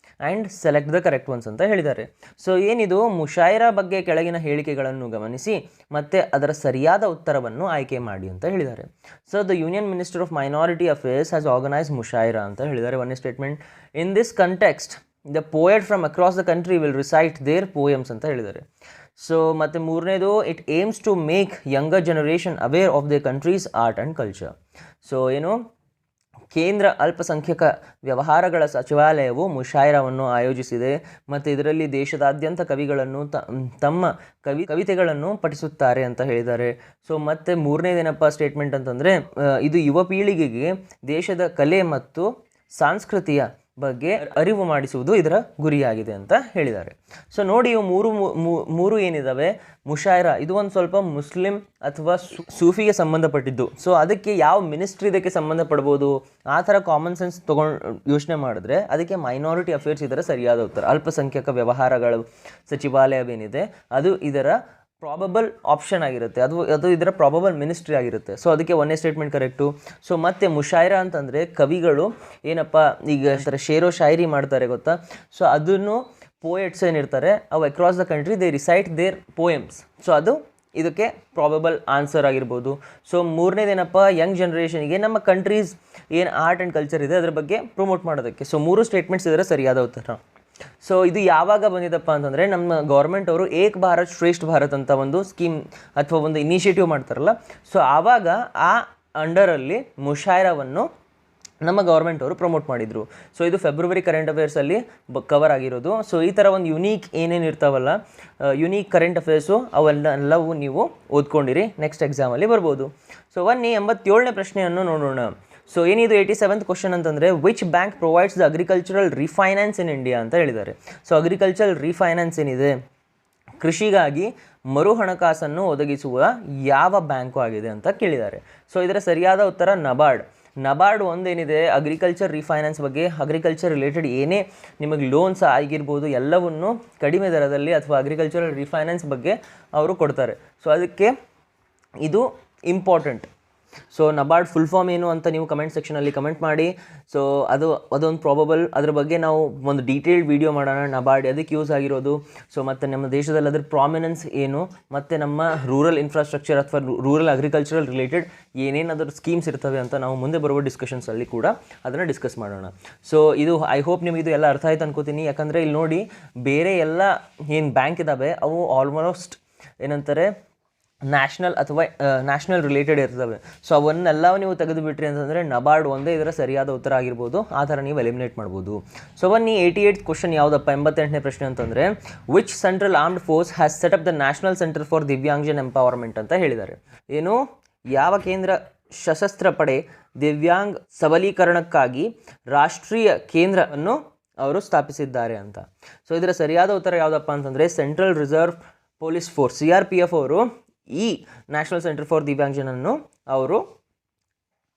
and select the correct ones ಅಂತ ಹೇಳಿದ್ದಾರೆ. ಸೊ ಏನಿದು ಮುಷಾಯರಾ ಬಗ್ಗೆ ಕೆಳಗಿನ ಹೇಳಿಕೆಗಳನ್ನು ಗಮನಿಸಿ ಮತ್ತು ಅದರ ಸರಿಯಾದ ಉತ್ತರವನ್ನು ಆಯ್ಕೆ ಮಾಡಿ ಅಂತ ಹೇಳಿದ್ದಾರೆ. So the union minister of minority affairs has organise Mushaira ಅಂತ ಹೇಳಿದ್ದಾರೆ. ಒನ್ನೇ statement, in this context the poet from across the country will recite their poems ಅಂತ ಹೇಳಿದ್ದಾರೆ. ಸೊ ಮತ್ತು ಮೂರನೇದು, it aims to make younger generation aware of the country's art and culture. So ಏನು, ಕೇಂದ್ರ ಅಲ್ಪಸಂಖ್ಯಾತ ವ್ಯವಹಾರಗಳ ಸಚಿವಾಲಯವು ಮುಷಾಯರಾವನ್ನು ಆಯೋಜಿಸಿದೆ ಮತ್ತು ಇದರಲ್ಲಿ ದೇಶದಾದ್ಯಂತ ಕವಿಗಳನ್ನು ತಮ್ಮ ಕವಿತೆಗಳನ್ನು ಪಠಿಸುತ್ತಾರೆ ಅಂತ ಹೇಳಿದ್ದಾರೆ. ಸೊ ಮತ್ತು ಮೂರನೇದೇನಪ್ಪ ಸ್ಟೇಟ್ಮೆಂಟ್ ಅಂತಂದರೆ ಇದು ಯುವ ಪೀಳಿಗೆಗೆ ದೇಶದ ಕಲೆ ಮತ್ತು ಸಂಸ್ಕೃತಿಯ ಬಗ್ಗೆ ಅರಿವು ಮಾಡಿಸುವುದು ಇದರ ಗುರಿಯಾಗಿದೆ ಅಂತ ಹೇಳಿದ್ದಾರೆ. ಸೊ ನೋಡಿ, ಇವು ಮೂರು ಏನಿದ್ದಾವೆ, ಮುಷಾಯರಾ ಇದು ಒಂದು ಸ್ವಲ್ಪ ಮುಸ್ಲಿಂ ಅಥವಾ ಸೂಫಿಗೆ ಸಂಬಂಧಪಟ್ಟಿದ್ದು. ಸೊ ಅದಕ್ಕೆ ಯಾವ ಮಿನಿಸ್ಟ್ರಿ ಇದಕ್ಕೆ ಸಂಬಂಧಪಡ್ಬೋದು ಆ ಥರ ಕಾಮನ್ ಸೆನ್ಸ್ ಯೋಚನೆ ಮಾಡಿದ್ರೆ ಅದಕ್ಕೆ ಮೈನಾರಿಟಿ ಅಫೇರ್ಸ್ ಇದರ ಸರಿಯಾದ ಉತ್ತರ. ಅಲ್ಪಸಂಖ್ಯಾತ ವ್ಯವಹಾರಗಳ ಸಚಿವಾಲಯವೇನಿದೆ ಅದು ಇದರ ಪ್ರಾಬಬಲ್ ಆಪ್ಷನ್ ಆಗಿರುತ್ತೆ, ಅದು ಇದರ ಪ್ರಾಬಬಲ್ ಮಿನಿಸ್ಟ್ರಿ ಆಗಿರುತ್ತೆ. ಸೊ ಅದಕ್ಕೆ ಒಂದೇ ಸ್ಟೇಟ್ಮೆಂಟ್ ಕರೆಕ್ಟು. ಸೊ ಮತ್ತು ಮುಷಾಯರಾ ಅಂತಂದರೆ ಕವಿಗಳು ಏನಪ್ಪ ಈಗ ಶೇರೋ ಶಾಯರಿ ಮಾಡ್ತಾರೆ ಗೊತ್ತಾ, ಸೊ ಅದನ್ನು ಪೋಯೆಟ್ಸ್ ಏನಿರ್ತಾರೆ ಅವು across the country they recite their poems. So ಅದು ಇದಕ್ಕೆ ಪ್ರಾಬಬಲ್ ಆನ್ಸರ್ ಆಗಿರ್ಬೋದು. ಸೊ ಮೂರನೇದೇನಪ್ಪ, ಯಂಗ್ ಜನ್ರೇಷನ್ಗೆ ನಮ್ಮ ಕಂಟ್ರೀಸ್ ಏನು ಆರ್ಟ್ ಆ್ಯಂಡ್ ಕಲ್ಚರ್ ಇದೆ ಅದರ ಬಗ್ಗೆ ಪ್ರಮೋಟ್ ಮಾಡೋದಕ್ಕೆ. ಸೊ ಮೂರು ಸ್ಟೇಟ್ಮೆಂಟ್ಸ್ ಇದರ ಸರಿಯಾದ ಉತ್ತರ. ಸೊ ಇದು ಯಾವಾಗ ಬಂದಿದ್ದಪ್ಪ ಅಂತಂದರೆ ನಮ್ಮ ಗೌರ್ಮೆಂಟ್ ಅವರು ಏಕ್ ಭಾರತ್ ಶ್ರೇಷ್ಠ ಭಾರತ್ ಅಂತ ಒಂದು ಸ್ಕೀಮ್ ಅಥವಾ ಒಂದು ಇನಿಷಿಯೇಟಿವ್ ಮಾಡ್ತಾರಲ್ಲ, ಸೊ ಆವಾಗ ಆ ಅಂಡರಲ್ಲಿ ಮುಷಾಯರಾವನ್ನು ನಮ್ಮ ಗೌರ್ಮೆಂಟ್ ಅವರು ಪ್ರಮೋಟ್ ಮಾಡಿದರು. ಸೊ ಇದು ಫೆಬ್ರವರಿ ಕರೆಂಟ್ ಅಫೇರ್ಸಲ್ಲಿ ಕವರ್ ಆಗಿರೋದು. ಸೊ ಈ ಥರ ಒಂದು ಯುನೀಕ್ ಏನೇನು ಇರ್ತಾವಲ್ಲ, ಯುನೀಕ್ ಕರೆಂಟ್ ಅಫೇರ್ಸು ಅವೆಲ್ಲವೂ ನೀವು ಓದ್ಕೊಂಡಿರಿ, ನೆಕ್ಸ್ಟ್ ಎಕ್ಸಾಮಲ್ಲಿ ಬರ್ಬೋದು. ಸೊ ಬನ್ನಿ 87ನೇ ಪ್ರಶ್ನೆಯನ್ನು ನೋಡೋಣ. ಸೊ ಏನಿದು 87th ಕ್ವಶನ್ ಅಂತಂದರೆ, which bank provides the agricultural refinance in India ಅಂತ ಹೇಳಿದ್ದಾರೆ. ಸೊ ಅಗ್ರಿಕಲ್ಚರಲ್ ರಿಫೈನಾನ್ಸ್ ಏನಿದೆ, ಕೃಷಿಗಾಗಿ ಮರು ಹಣಕಾಸನ್ನು ಒದಗಿಸುವ ಯಾವ ಬ್ಯಾಂಕು ಆಗಿದೆ ಅಂತ ಕೇಳಿದ್ದಾರೆ. ಸೊ ಇದರ ಸರಿಯಾದ ಉತ್ತರ ನಬಾರ್ಡ್. ನಬಾರ್ಡ್ ಒಂದೇನಿದೆ, ಅಗ್ರಿಕಲ್ಚರ್ ರಿಫೈನಾನ್ಸ್ ಬಗ್ಗೆ, ಅಗ್ರಿಕಲ್ಚರ್ ರಿಲೇಟೆಡ್ ಏನೇ ನಿಮಗೆ ಲೋನ್ಸ್ ಆಗಿರ್ಬೋದು ಎಲ್ಲವನ್ನು ಕಡಿಮೆ ದರದಲ್ಲಿ ಅಥವಾ ಅಗ್ರಿಕಲ್ಚರಲ್ ರಿಫೈನಾನ್ಸ್ ಬಗ್ಗೆ ಅವರು ಕೊಡ್ತಾರೆ. ಸೊ ಅದಕ್ಕೆ ಇದು important. So NABARD full form ಏನು ಅಂತ ನೀವು ಕಮೆಂಟ್ ಸೆಕ್ಷನಲ್ಲಿ ಕಮೆಂಟ್ ಮಾಡಿ. ಸೊ ಅದೊಂದು ಪ್ರಾಬಬಲ್, ಅದ್ರ ಬಗ್ಗೆ ನಾವು ಒಂದು ಡೀಟೇಲ್ಡ್ ವಿಡಿಯೋ ಮಾಡೋಣ, ನಬಾರ್ಡ್ ಅದಕ್ಕೆ ಯೂಸ್ ಆಗಿರೋದು. ಸೊ ಮತ್ತು ನಮ್ಮ ದೇಶದಲ್ಲಿ ಅದ್ರ ಪ್ರಾಮಿನೆನ್ಸ್ ಏನು, ಮತ್ತು ನಮ್ಮ ರೂರಲ್ ಇನ್ಫ್ರಾಸ್ಟ್ರಕ್ಚರ್ ಅಥವಾ ರೂರಲ್ ಅಗ್ರಿಕಲ್ಚರಲ್ ರಿಲೇಟೆಡ್ ಏನೇನು ಅದ್ರ ಸ್ಕೀಮ್ಸ್ ಇರ್ತವೆ ಅಂತ ನಾವು ಮುಂದೆ ಬರುವ ಡಿಸ್ಕಷನ್ಸಲ್ಲಿ ಕೂಡ ಅದನ್ನು ಡಿಸ್ಕಸ್ ಮಾಡೋಣ. ಸೊ ಇದು ಐ ಹೋಪ್ ನಿಮಗೆ ಇದು ಎಲ್ಲ ಅರ್ಥ ಆಯ್ತು ಅನ್ಕೋತೀನಿ. ಯಾಕಂದರೆ ಇಲ್ಲಿ ನೋಡಿ, ಬೇರೆ ಎಲ್ಲ ಏನು ಬ್ಯಾಂಕ್ ಇದ್ದಾವೆ ಅವು ಆಲ್ಮೋಸ್ಟ್ ಏನಂತಾರೆ ನ್ಯಾಷನಲ್ ಅಥವಾ ನ್ಯಾಷನಲ್ ರಿಲೇಟೆಡ್ ಇರ್ತವೆ. ಸೊ ಅವನ್ನೆಲ್ಲ ನೀವು ತೆಗೆದು ಬಿಟ್ರಿ ಅಂತಂದರೆ ನಬಾರ್ಡ್ ಒಂದೇ ಇದರ ಸರಿಯಾದ ಉತ್ತರ ಆಗಿರ್ಬೋದು. ಆ ಥರ ನೀವು ಎಲಿಮಿನೇಟ್ ಮಾಡ್ಬೋದು. ಸೊ ಬನ್ನಿ 88th ಕ್ವಶನ್ ಯಾವುದಪ್ಪ, 88ನೇ ಪ್ರಶ್ನೆ ಅಂತಂದರೆ, which central armed force has set up the national centre for Divyangjan empowerment ಅಂತ ಹೇಳಿದ್ದಾರೆ. ಏನು, ಯಾವ ಕೇಂದ್ರ ಸಶಸ್ತ್ರ ಪಡೆ ದಿವ್ಯಾಂಗ್ ಸಬಲೀಕರಣಕ್ಕಾಗಿ ರಾಷ್ಟ್ರೀಯ ಕೇಂದ್ರವನ್ನು ಅವರು ಸ್ಥಾಪಿಸಿದ್ದಾರೆ ಅಂತ. ಸೊ ಇದರ ಸರಿಯಾದ ಉತ್ತರ ಯಾವುದಪ್ಪ ಅಂತಂದರೆ, central reserve police force CRPF ಅವರು ಈ ನ್ಯಾಷನಲ್ ಸೆಂಟರ್ ಫಾರ್ ದಿವ್ಯಾಂಗಜನನ್ನು ಅವರು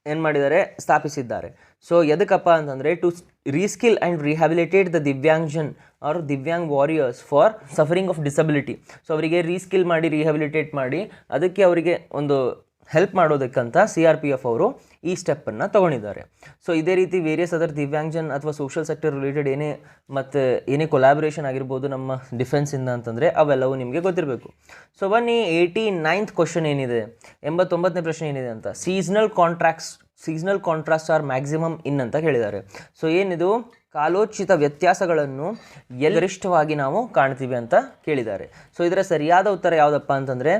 ಏನು ಮಾಡಿದ್ದಾರೆ, ಸ್ಥಾಪಿಸಿದ್ದಾರೆ. ಸೊ ಎದಕ್ಕಪ್ಪ ಅಂತಂದರೆ, to reskill and rehabilitate the Divyangjan or Divyang warriors for suffering of disability. So ಅವರಿಗೆ ರೀಸ್ಕಿಲ್ ಮಾಡಿ ರಿಹ್ಯಾಬಿಲಿಟೇಟ್ ಮಾಡಿ ಅದಕ್ಕೆ ಅವರಿಗೆ ಒಂದು ಹೆಲ್ಪ್ ಮಾಡೋದಕ್ಕಂತ CRPF ಅವರು ಈ ಸ್ಟೆಪ್ಪನ್ನು ತೊಗೊಂಡಿದ್ದಾರೆ. ಸೊ ಇದೇ ರೀತಿ ವೇರಿಯಸ್ ಅದರ್ ದಿವ್ಯಾಂಗಜನ್ ಅಥವಾ ಸೋಷಲ್ ಸೆಕ್ಟರ್ ರಿಲೇಟೆಡ್ ಮತ್ತು ಏನೇ ಕೊಲಾಬ್ರೇಷನ್ ಆಗಿರ್ಬೋದು ನಮ್ಮ ಡಿಫೆನ್ಸಿಂದ ಅಂತಂದರೆ ಅವೆಲ್ಲವೂ ನಿಮಗೆ ಗೊತ್ತಿರಬೇಕು. ಸೊ ಬನ್ನಿ 89th ಕ್ವಶನ್ ಏನಿದೆ, 89ನೇ ಪ್ರಶ್ನೆ ಏನಿದೆ ಅಂತ, seasonal contrast R maximum in ಅಂತ ಹೇಳಿದ್ದಾರೆ. ಸೊ ಏನಿದು, ಕಾಲೋಚಿತ ವ್ಯತ್ಯಾಸಗಳನ್ನು ಗರಿಷ್ಠವಾಗಿ ನಾವು ಕಾಣ್ತೀವಿ ಅಂತ ಕೇಳಿದ್ದಾರೆ. ಸೊ ಇದರ ಸರಿಯಾದ ಉತ್ತರ ಯಾವುದಪ್ಪ ಅಂತಂದರೆ,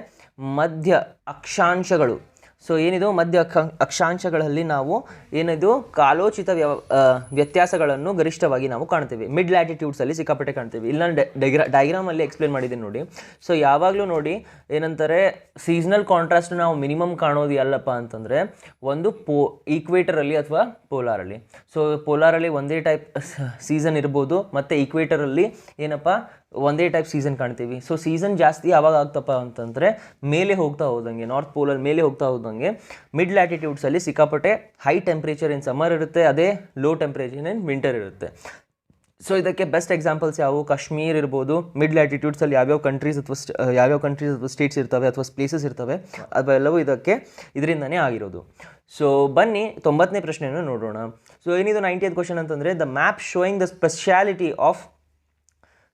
ಮಧ್ಯ ಅಕ್ಷಾಂಶಗಳು. ಸೊ ಏನಿದು, ಮಧ್ಯ ಅಕ್ಷಾಂಶಗಳಲ್ಲಿ ನಾವು ಏನಿದು ಕಾಲೋಚಿತ ವ್ಯತ್ಯಾಸಗಳನ್ನು ಗರಿಷ್ಠವಾಗಿ ನಾವು ಕಾಣ್ತೀವಿ. ಮಿಡ್ ಲ್ಯಾಟಿಟ್ಯೂಡ್ಸಲ್ಲಿ ಸಿಕ್ಕಾಪಟ್ಟೆ ಕಾಣ್ತೀವಿ. ಇಲ್ಲಿ ನಾನು ಡೈಗ್ರಾಮಲ್ಲಿ ಎಕ್ಸ್ಪ್ಲೇನ್ ಮಾಡಿದ್ದೀನಿ ನೋಡಿ. ಸೊ ಯಾವಾಗಲೂ ನೋಡಿ ಏನಂತಾರೆ, ಸೀಸ್ನಲ್ ಕಾಂಟ್ರಾಸ್ಟ್ ನಾವು ಮಿನಿಮಮ್ ಕಾಣೋದು ಎಲ್ಲಪ್ಪ ಅಂತಂದರೆ ಒಂದು ಈಕ್ವೇಟರಲ್ಲಿ ಅಥವಾ ಪೋಲಾರಲ್ಲಿ. ಸೊ ಪೋಲಾರಲ್ಲಿ ಒಂದೇ ಟೈಪ್ ಸೀಸನ್ ಇರ್ಬೋದು, ಮತ್ತು ಈಕ್ವೇಟರಲ್ಲಿ ಏನಪ್ಪ ಒಂದೇ ಟೈಪ್ ಸೀಸನ್ ಕಾಣ್ತೀವಿ. ಸೊ ಸೀಸನ್ ಜಾಸ್ತಿ ಯಾವಾಗ ಆಗ್ತಪ್ಪ ಅಂತಂದರೆ ಮೇಲೆ ಹೋಗ್ತಾ ಹೋದಂಗೆ, ನಾರ್ತ್ ಪೋಲಲ್ಲಿ ಮೇಲೆ ಹೋಗ್ತಾ ಹೋದಂಗೆ ಮಿಡ್ ಲ್ಯಾಟಿಟ್ಯೂಡ್ಸಲ್ಲಿ ಸಿಕ್ಕಾಪಟ್ಟೆ ಹೈ ಟೆಂಪ್ರೇಚರ್ ಇನ್ ಸಮ್ಮರ್ ಇರುತ್ತೆ, ಅದೇ ಲೋ ಟೆಂಪ್ರೇಚರ್ ಇನ್ ವಿಂಟರ್ ಇರುತ್ತೆ. ಸೊ ಇದಕ್ಕೆ ಬೆಸ್ಟ್ ಎಕ್ಸಾಂಪಲ್ಸ್ ಯಾವುವು, ಕಾಶ್ಮೀರ್ ಇರ್ಬೋದು. ಮಿಡ್ ಲ್ಯಾಟಿಟ್ಯೂಡ್ಸಲ್ಲಿ ಯಾವ್ಯಾವ ಕಂಟ್ರೀಸ್ ಅಥವಾ ಸ್ಟೇಟ್ಸ್ ಇರ್ತವೆ ಅಥವಾ ಪ್ಲೇಸಸ್ ಇರ್ತವೆ ಅವೆಲ್ಲವೂ ಇದರಿಂದನೇ ಆಗಿರೋದು. ಸೊ ಬನ್ನಿ 90ನೇ ಪ್ರಶ್ನೆಯನ್ನು ನೋಡೋಣ. ಸೊ ಏನಿದು 90th ಕ್ವಶನ್ ಅಂತಂದರೆ, the map showing the speciality of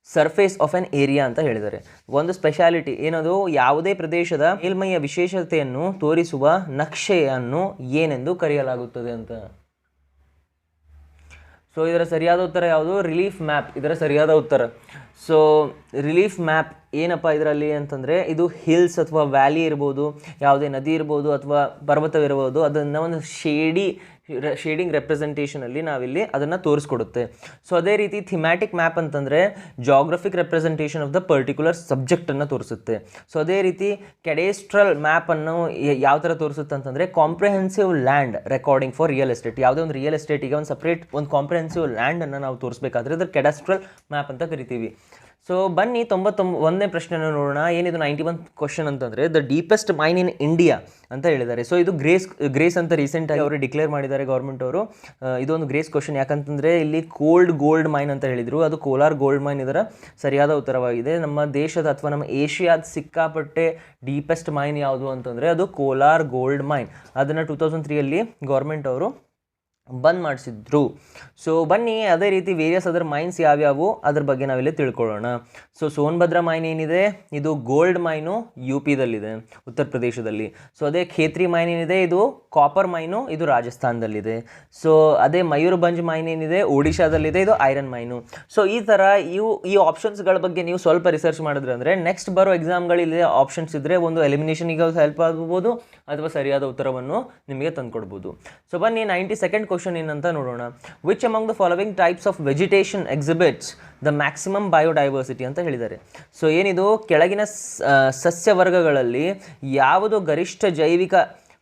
surface of N area ಅಂತ ಹೇಳಿದ್ದಾರೆ. ಒಂದು ಸ್ಪೆಷಾಲಿಟಿ ಏನದು, ಯಾವುದೇ ಪ್ರದೇಶದ ಮೇಲ್ಮೈಯ ವಿಶೇಷತೆಯನ್ನು ತೋರಿಸುವ ನಕ್ಷೆಯನ್ನು ಏನೆಂದು ಕರೆಯಲಾಗುತ್ತದೆ ಅಂತ. ಸೊ ಇದರ ಸರಿಯಾದ ಉತ್ತರ ಯಾವುದು, ರಿಲೀಫ್ ಮ್ಯಾಪ್ ಇದರ ಸರಿಯಾದ ಉತ್ತರ. ಸೊ ರಿಲೀಫ್ ಮ್ಯಾಪ್ ಏನಪ್ಪ ಇದರಲ್ಲಿ ಅಂತಂದರೆ, ಇದು ಹಿಲ್ಸ್ ಅಥವಾ ವ್ಯಾಲಿ ಇರ್ಬೋದು, ಯಾವುದೇ ನದಿ ಇರ್ಬೋದು ಅಥವಾ ಪರ್ವತವಿರ್ಬೋದು, ಅದನ್ನು ಒಂದು ಶೇಡಿಂಗ್ ರೆಪ್ರೆಸೆಂಟೇಷನಲ್ಲಿ ನಾವಿಲ್ಲಿ ಅದನ್ನು ತೋರಿಸ್ಕೊಡುತ್ತೆ. ಸೊ ಅದೇ ರೀತಿ ಥಿಮ್ಯಾಟಿಕ್ ಮ್ಯಾಪ್ ಅಂತಂದರೆ geographic representation of the particular ಸಬ್ಜೆಕ್ಟನ್ನು ತೋರಿಸುತ್ತೆ. ಸೊ ಅದೇ ರೀತಿ ಕೆಡೇಸ್ಟ್ರಲ್ ಮ್ಯಾಪನ್ನು ಯಾವ ಥರ ತೋರಿಸುತ್ತೆ ಅಂತಂದರೆ, comprehensive land recording for real estate. ಯಾವುದೇ ಒಂದು ರಿಯಲ್ ಎಸ್ಟೇಟಿಗೆ ಒಂದು ಸಪ್ರೇಟ್ ಒಂದು ಕಾಂಪ್ರಿಹೆನ್ಸಿವ್ ಲ್ಯಾಂಡನ್ನು ನಾವು ತೋರಿಸಬೇಕಾದ್ರೆ ಅದ್ರ ಕೆಡಾಸ್ಟ್ರಲ್ ಮ್ಯಾಪ್ ಅಂತ ಕರಿತೀವಿ. ಸೊ ಬನ್ನಿ 91ನೇ ಪ್ರಶ್ನೆಯನ್ನು ನೋಡೋಣ. ಏನಿದು 91th ಕ್ವಶನ್ ಅಂತಂದರೆ, the deepest main in India ಅಂತ ಹೇಳಿದ್ದಾರೆ. ಸೊ ಇದು ಗ್ರೇಸ್ ಅಂತ ರೀಸೆಂಟಾಗಿ ಅವರು ಡಿಕ್ಲೇರ್ ಮಾಡಿದ್ದಾರೆ ಗೌರ್ಮೆಂಟ್ ಅವರು. ಇದೊಂದು ಗ್ರೇಸ್ ಕ್ವಶನ್, ಯಾಕಂತಂದರೆ ಇಲ್ಲಿ ಗೋಲ್ಡ್ ಮೈನ್ ಅಂತ ಹೇಳಿದರು, ಅದು ಕೋಲಾರ್ ಗೋಲ್ಡ್ ಮೈನ್ ಇದರ ಸರಿಯಾದ ಉತ್ತರವಾಗಿದೆ. ನಮ್ಮ ದೇಶದ ಅಥವಾ ನಮ್ಮ ಏಷ್ಯಾದ ಸಿಕ್ಕಾಪಟ್ಟೆ ಡೀಪೆಸ್ಟ್ ಮೈನ್ ಯಾವುದು ಅಂತಂದರೆ ಅದು ಕೋಲಾರ್ ಗೋಲ್ಡ್ ಮೈನ್. ಅದನ್ನು 2003ಯಲ್ಲಿ ಗೌರ್ಮೆಂಟ್ ಅವರು ಬಂದ್ ಮಾಡಿಸಿದ್ರು. ಸೊ ಬನ್ನಿ ಅದೇ ರೀತಿ ವೇರಿಯಸ್ ಅದರ್ ಮೈನ್ಸ್ ಯಾವ್ಯಾವು ಅದ್ರ ಬಗ್ಗೆ ನಾವಿಲ್ಲಿ ತಿಳ್ಕೊಳ್ಳೋಣ. ಸೊ ಸೋನ್ಭದ್ರಾ ಮೈನ್ ಏನಿದೆ ಇದು ಗೋಲ್ಡ್ ಮೈನು UPದಲ್ಲಿದೆ, ಉತ್ತರ ಪ್ರದೇಶದಲ್ಲಿ. ಸೊ ಅದೇ ಖೇತ್ರಿ ಮೈನ್ ಏನಿದೆ ಇದು ಕಾಪರ್ ಮೈನು, ಇದು ರಾಜಸ್ಥಾನದಲ್ಲಿದೆ. ಸೊ ಅದೇ ಮಯೂರ್ಭಂಜ್ ಮೈನ್ ಏನಿದೆ ಒಡಿಶಾದಲ್ಲಿದೆ, ಇದು ಐರನ್ ಮೈನು. ಸೊ ಈ ಥರ ಈ ಆಪ್ಷನ್ಸ್ಗಳ ಬಗ್ಗೆ ನೀವು ಸ್ವಲ್ಪ ರಿಸರ್ಚ್ ಮಾಡಿದ್ರೆ ಅಂದರೆ ನೆಕ್ಸ್ಟ್ ಬರೋ ಎಕ್ಸಾಮ್ಗಳಲ್ಲಿ ಆಪ್ಷನ್ಸ್ ಇದ್ದರೆ ಒಂದು ಎಲಿಮಿನೇಷನಿಗೆ ಹೆಲ್ಪ್ ಆಗ್ಬೋದು ಅಥವಾ ಸರಿಯಾದ ಉತ್ತರವನ್ನು ನಿಮಗೆ ತಂದುಕೊಡ್ಬೋದು. ಸೊ ಬನ್ನಿ 92nd ಕ್ವಶನ್ ಏನಂತ ನೋಡೋಣ. Which among the following types of vegetation exhibits the maximum biodiversity ಅಂತ ಹೇಳಿದ್ದಾರೆ. ಸೊ ಏನಿದು ಕೆಳಗಿನ ಸಸ್ಯವರ್ಗಗಳಲ್ಲಿ ಯಾವುದು ಗರಿಷ್ಠ ಜೈವಿಕ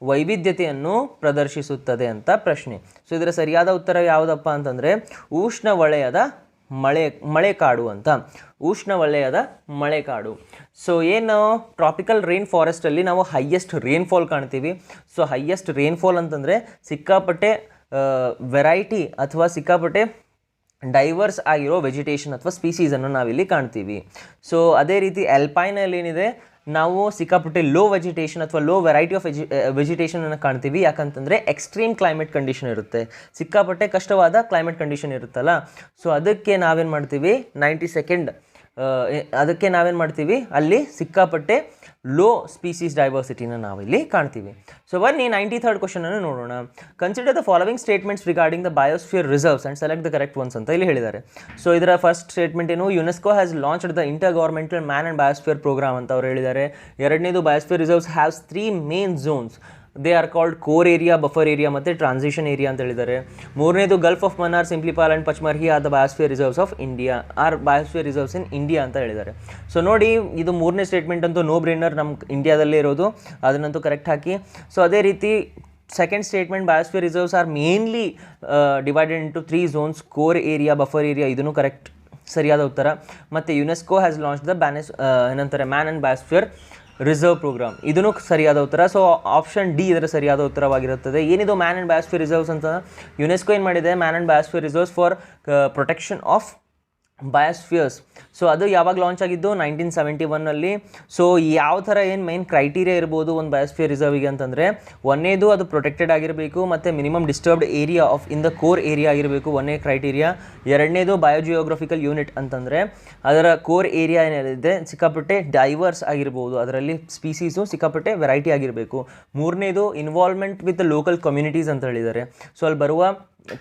ವೈವಿಧ್ಯತೆಯನ್ನು ಪ್ರದರ್ಶಿಸುತ್ತದೆ ಅಂತ ಪ್ರಶ್ನೆ. ಸೊ ಇದರ ಸರಿಯಾದ ಉತ್ತರ ಯಾವುದಪ್ಪ ಅಂತಂದರೆ ಉಷ್ಣವಲಯದ ಮಳೆಕಾಡು ಅಂತ. ಉಷ್ಣವಲಯದ ಮಳೆಕಾಡು. ಸೊ ಏನು ಟ್ರಾಪಿಕಲ್ ರೈನ್ ಫಾರೆಸ್ಟಲ್ಲಿ ನಾವು ಹೈಯೆಸ್ಟ್ ರೇನ್ಫಾಲ್ ಕಾಣ್ತೀವಿ. ಸೊ ಹೈಯೆಸ್ಟ್ ರೇನ್ಫಾಲ್ ಅಂತಂದರೆ ಸಿಕ್ಕಾಪಟ್ಟೆ ವೆರೈಟಿ ಅಥವಾ ಸಿಕ್ಕಾಪಟ್ಟೆ ಡೈವರ್ಸ್ ಆಗಿರೋ ವೆಜಿಟೇಷನ್ ಅಥವಾ ಸ್ಪೀಸೀಸನ್ನು ನಾವಿಲ್ಲಿ ಕಾಣ್ತೀವಿ. ಸೊ ಅದೇ ರೀತಿ ಆಲ್ಪೈನಲ್ಲಿ ಏನಿದೆ, ನಾವು ಸಿಕ್ಕಾಪಟ್ಟೆ ಲೋ ವೆಜಿಟೇಷನ್ ಅಥವಾ ಲೋ ವೆರೈಟಿ ಆಫ್ ವೆಜಿಟೇಷನನ್ನು ಕಾಣ್ತೀವಿ. ಯಾಕಂತಂದರೆ ಎಕ್ಸ್ಟ್ರೀಮ್ ಕ್ಲೈಮೇಟ್ ಕಂಡೀಷನ್ ಇರುತ್ತೆ, ಸಿಕ್ಕಾಪಟ್ಟೆ ಕಷ್ಟವಾದ ಕ್ಲೈಮೇಟ್ ಕಂಡೀಷನ್ ಇರುತ್ತಲ್ಲ. ಸೊ ಅದಕ್ಕೆ ನಾವೇನು ಮಾಡ್ತೀವಿ, ಅದಕ್ಕೆ ನಾವೇನು ಮಾಡ್ತೀವಿ, ಅಲ್ಲಿ ಸಿಕ್ಕಾಪಟ್ಟೆ ಲೋ ಸ್ಪೀಸೀಸ್ ಡೈವರ್ಸಿಟಿನ ನಾವಿಲ್ಲಿ ಕಾಣ್ತೀವಿ. ಸೊ ಬನ್ನಿ 93rd ಕ್ವಶನನ್ನು ನೋಡೋಣ. Consider the following statements regarding the biosphere reserves and select the correct ones ಅಂತ ಇಲ್ಲಿ ಹೇಳಿದ್ದಾರೆ. ಸೊ ಇದರ ಫಸ್ಟ್ ಸ್ಟೇಟ್ಮೆಂಟ್ ಏನು, UNESCO has launched the intergovernmental man and biosphere programme ಅಂತ ಅವ್ರು ಹೇಳಿದ್ದಾರೆ. ಎರಡನೇದು biosphere reserves haves 3 main zones. They are called core area, buffer area ಮತ್ತು ಟ್ರಾನ್ಸಿಷನ್ ಏರಿಯಾ ಅಂತ ಹೇಳಿದ್ದಾರೆ. ಮೂರನೇದು gulf of Mannar, Simlipal and Pachmarhi are the biosphere reserves of India biosphere reserves in India ಅಂತ ಹೇಳಿದ್ದಾರೆ. ಸೊ ನೋಡಿ, ಇದು ಮೂರನೇ ಸ್ಟೇಟ್ಮೆಂಟ್ ಅಂತೂ ನೋ ಬ್ರೇನರ್, ನಮ್ಮ ಇಂಡಿಯಾದಲ್ಲೇ ಇರೋದು, ಅದನ್ನಂತೂ ಕರೆಕ್ಟ್ ಹಾಕಿ. ಸೊ ಅದೇ ರೀತಿ second statement biosphere reserves are mainly divided into 3 zones, core area, buffer area, ಇದನ್ನು ಕರೆಕ್ಟ್ ಸರಿಯಾದ ಉತ್ತರ. ಮತ್ತು ಯುನೆಸ್ಕೋ ಹ್ಯಾಸ್ ಲಾಂಚ್ ದ ಏನಂತಾರೆ man and biosphere reserve programme, ಇದನ್ನು ಸರಿಯಾದ ಉತ್ತರ. ಸೊ ಆಪ್ಷನ್ ಡಿ ಇದರ ಸರಿಯಾದ ಉತ್ತರವಾಗಿರುತ್ತದೆ. ಏನಿದು ಮ್ಯಾನ್ ಆ್ಯಂಡ್ ಬಯೋಸ್ಫಿಯರ್ ರಿಸರ್ವ್ಸ್ ಅಂತ, ಯುನೆಸ್ಕೋ ಏನು ಮಾಡಿದೆ, man and biosphere reserves for protection of biospheres. So ಅದು ಯಾವಾಗ ಲಾಂಚ್ ಆಗಿದ್ದು, 1971ನಲ್ಲಿ. ಸೊ ಯಾವ ಥರ ಏನು ಮೈನ್ ಕ್ರೈಟೀರಿಯಾ ಇರ್ಬೋದು ಒಂದು ಬಯೋಸ್ಫಿಯರ್ ರಿಸರ್ವಿಗೆ ಅಂತಂದರೆ, ಒಂದೇದು ಅದು ಪ್ರೊಟೆಕ್ಟೆಡ್ ಆಗಿರಬೇಕು ಮತ್ತು minimum disturbed area of in the core area ಆಗಿರಬೇಕು, ಒಂದೇ ಕ್ರೈಟೀರಿಯಾ. ಎರಡನೇದು ಬಯೋಜಿಯೋಗ್ರಫಿಕಲ್ ಯೂನಿಟ್ ಅಂತಂದರೆ ಅದರ ಕೋರ್ ಏರಿಯಾ ಏನಿದೆ ಸಿಕ್ಕಾಪಟ್ಟೆ ಡೈವರ್ಸ್ ಆಗಿರ್ಬೋದು, ಅದರಲ್ಲಿ ಸ್ಪೀಸೀಸು ಸಿಕ್ಕಾಪಟ್ಟೆ ವೆರೈಟಿ ಆಗಿರಬೇಕು. ಮೂರನೇದು ಇನ್ವಾಲ್ವ್ಮೆಂಟ್ ವಿತ್ ಲೋಕಲ್ ಕಮ್ಯುನಿಟೀಸ್ ಅಂತ ಹೇಳಿದ್ದಾರೆ. ಸೊ ಅಲ್ಲಿ ಬರುವ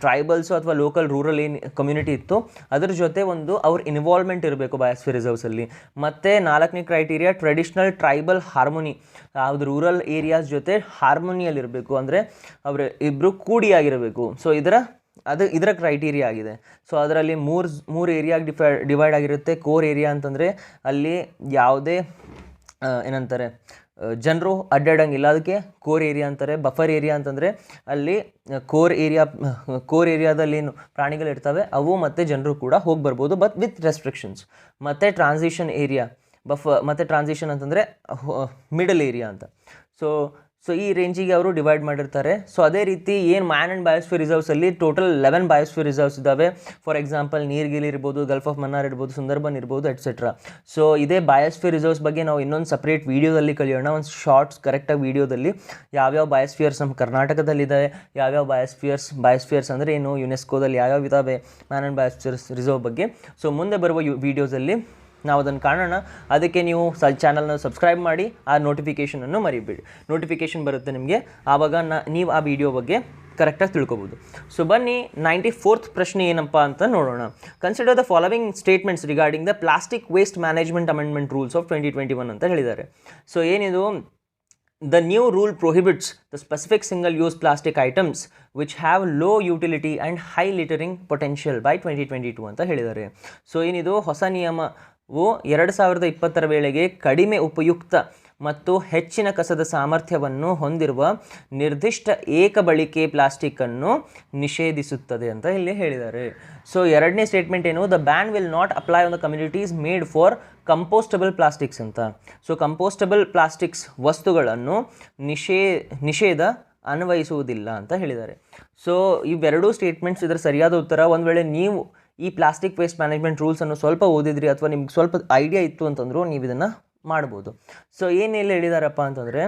ಟ್ರೈಬಲ್ಸು ಅಥವಾ ಲೋಕಲ್ ರೂರಲ್ ಏನು ಕಮ್ಯುನಿಟಿ ಇತ್ತು ಅದ್ರ ಜೊತೆ ಒಂದು ಅವ್ರ ಇನ್ವಾಲ್ವ್ಮೆಂಟ್ ಇರಬೇಕು ಬಯೋಸ್ಫಿಯರ್ ರಿಸರ್ವ್ಸಲ್ಲಿ. ಮತ್ತು ನಾಲ್ಕನೇ ಕ್ರೈಟೀರಿಯಾ ಟ್ರೆಡಿಷ್ನಲ್ ಟ್ರೈಬಲ್ ಹಾರ್ಮೋನಿ, ಯಾವುದು ರೂರಲ್ ಏರಿಯಾಸ್ ಜೊತೆ ಹಾರ್ಮೋನಿಯಲ್ಲಿರಬೇಕು, ಅಂದರೆ ಅವರು ಇಬ್ಬರು ಕೂಡಿಯಾಗಿರಬೇಕು. ಸೊ ಇದರ ಕ್ರೈಟೀರಿಯಾ ಆಗಿದೆ. ಸೊ ಅದರಲ್ಲಿ ಮೂರು ಏರಿಯಾಗೆ ಡಿವೈಡ್ ಆಗಿರುತ್ತೆ. ಕೋರ್ ಏರಿಯಾ ಅಂತಂದರೆ ಅಲ್ಲಿ ಯಾವುದೇ ಏನಂತಾರೆ ಜನರು ಅಡ್ಡಾಡಂಗಿಲ್ಲ, ಅದಕ್ಕೆ ಕೋರ್ ಏರಿಯಾ ಅಂತಾರೆ. ಬಫರ್ ಏರಿಯಾ ಅಂತಂದರೆ ಅಲ್ಲಿ ಕೋರ್ ಏರಿಯಾದಲ್ಲಿ ಏನು ಪ್ರಾಣಿಗಳಿರ್ತವೆ ಅವು ಮತ್ತು ಜನರು ಕೂಡ ಹೋಗಿ ಬರ್ಬೋದು, ಬಟ್ ವಿತ್ ರೆಸ್ಟ್ರಿಕ್ಷನ್ಸ್. ಮತ್ತು ಟ್ರಾನ್ಸಿಷನ್ ಏರಿಯಾ ಮತ್ತು ಟ್ರಾನ್ಸಿಷನ್ ಅಂತಂದರೆ ಮಿಡಲ್ ಏರಿಯಾ ಅಂತ. ಸೊ ಈ ರೇಂಜಿಗೆ ಅವರು ಡಿವೈಡ್ ಮಾಡಿರ್ತಾರೆ. ಸೊ ಅದೇ ರೀತಿ ಏನು ಮ್ಯಾನ್ ಆ್ಯಂಡ್ ಬಯೋಸ್ಫಿಯರ್ ರಿಸರ್ವ್ಸಲ್ಲಿ ಟೋಟಲ್ 11 ಬಯೋಸ್ಫಿಯರ್ ರಿಸರ್ವ್ಸ್ ಇದ್ದಾವೆ. ಫಾರ್ ಎಕ್ಸಾಂಪಲ್ ನೀರ್ಗಿಲ್ ಇರ್ಬೋದು, ಗಲ್ಫ್ ಆಫ್ ಮನ್ನಾರ್ ಇರ್ಬೋದು, ಸುಂದರ್ಬನ್ ಇರ್ಬೋದು, ಎಟ್ಸೆಟ್ರಾ. ಸೊ ಇದೇ ಬಯೋಸ್ಫಿಯರ್ ರಿಸರ್ವ್ಸ್ ಬಗ್ಗೆ ನಾವು ಇನ್ನೊಂದು ಸಪ್ರೇಟ್ ವೀಡಿಯೋದಲ್ಲಿ ಕಲಿಯೋಣ, ಒಂದು ಶಾರ್ಟ್ಸ್ ಕರೆಕ್ಟಾಗಿ ವೀಡಿಯೋದಲ್ಲಿ ಯಾವ್ಯಾವ ಬಯೋಸ್ಫಿಯರ್ಸ್ ನಮ್ಮ ಕರ್ನಾಟಕದಲ್ಲಿದೆ, ಯಾವ್ಯಾವ ಬಯೋಸ್ಫಿಯರ್ಸ್ ಅಂದರೆ ಏನು, ಯುನೆಸ್ಕೋದಲ್ಲಿ ಯಾವ್ಯಾವ ಇದ್ದಾವೆ ಮ್ಯಾನ್ ಆ್ಯಂಡ್ ಬಯೋಸ್ಫಿಯರ್ಸ್ ರಿಸರ್ವ್ ಬಗ್ಗೆ. ಸೊ ಮುಂದೆ ಬರುವ ವೀಡಿಯೋಸಲ್ಲಿ ನಾವು ಅದನ್ನು ಕಾಣೋಣ. ಅದಕ್ಕೆ ನೀವು ಚಾನಲ್ನ ಸಬ್ಸ್ಕ್ರೈಬ್ ಮಾಡಿ, ಆ ನೋಟಿಫಿಕೇಷನನ್ನು ಮರಿಬೇಡಿ. ನೋಟಿಫಿಕೇಷನ್ ಬರುತ್ತೆ ನಿಮಗೆ, ಆವಾಗ ನೀವು ಆ ವಿಡಿಯೋ ಬಗ್ಗೆ ಕರೆಕ್ಟಾಗಿ ತಿಳ್ಕೊಬೋದು. ಸೊ ಬನ್ನಿ 94th ಪ್ರಶ್ನೆ ಏನಪ್ಪ ಅಂತ ನೋಡೋಣ. Consider the following statements regarding the plastic waste management amendment rules of 2021 ಅಂತ ಹೇಳಿದ್ದಾರೆ. ಸೊ ಏನಿದು, the new rule prohibits the specific single-use plastic items which have low utility and high littering potential by 2022 ಅಂತ ಹೇಳಿದ್ದಾರೆ. So ಏನಿದು ಹೊಸ ನಿಯಮವು 2020 ವೇಳೆಗೆ ಕಡಿಮೆ ಉಪಯುಕ್ತ ಮತ್ತು ಹೆಚ್ಚಿನ ಕಸದ ಸಾಮರ್ಥ್ಯವನ್ನು ಹೊಂದಿರುವ ನಿರ್ದಿಷ್ಟ ಏಕಬಳಿಕೆ ಪ್ಲಾಸ್ಟಿಕ್ಕನ್ನು ನಿಷೇಧಿಸುತ್ತದೆ ಅಂತ ಇಲ್ಲಿ ಹೇಳಿದ್ದಾರೆ. ಸೊ ಎರಡನೇ ಸ್ಟೇಟ್ಮೆಂಟ್ ಏನು, the ban will not apply on the communities made for ಕಂಪೋಸ್ಟಬಲ್ plastics ಅಂತ. ಸೊ ಕಂಪೋಸ್ಟಬಲ್ ಪ್ಲಾಸ್ಟಿಕ್ಸ್ ವಸ್ತುಗಳನ್ನು ನಿಷೇಧ ಅನ್ವಯಿಸುವುದಿಲ್ಲ ಅಂತ ಹೇಳಿದ್ದಾರೆ. ಸೊ ಇವೆರಡೂ ಸ್ಟೇಟ್ಮೆಂಟ್ಸ್ ಇದರ ಸರಿಯಾದ ಉತ್ತರ. ಒಂದು ವೇಳೆ ನೀವು ಈ ಪ್ಲಾಸ್ಟಿಕ್ ವೇಸ್ಟ್ ಮ್ಯಾನೇಜ್ಮೆಂಟ್ ರೂಲ್ಸನ್ನು ಸ್ವಲ್ಪ ಓದಿದ್ರಿ ಅಥವಾ ನಿಮ್ಗೆ ಸ್ವಲ್ಪ ಐಡಿಯಾ ಇತ್ತು ಅಂತಂದರೂ ನೀವು ಇದನ್ನು ಮಾಡ್ಬೋದು. ಸೊ ಏನೆಲ್ಲ ಹೇಳಿದಾರಪ್ಪ ಅಂತಂದರೆ,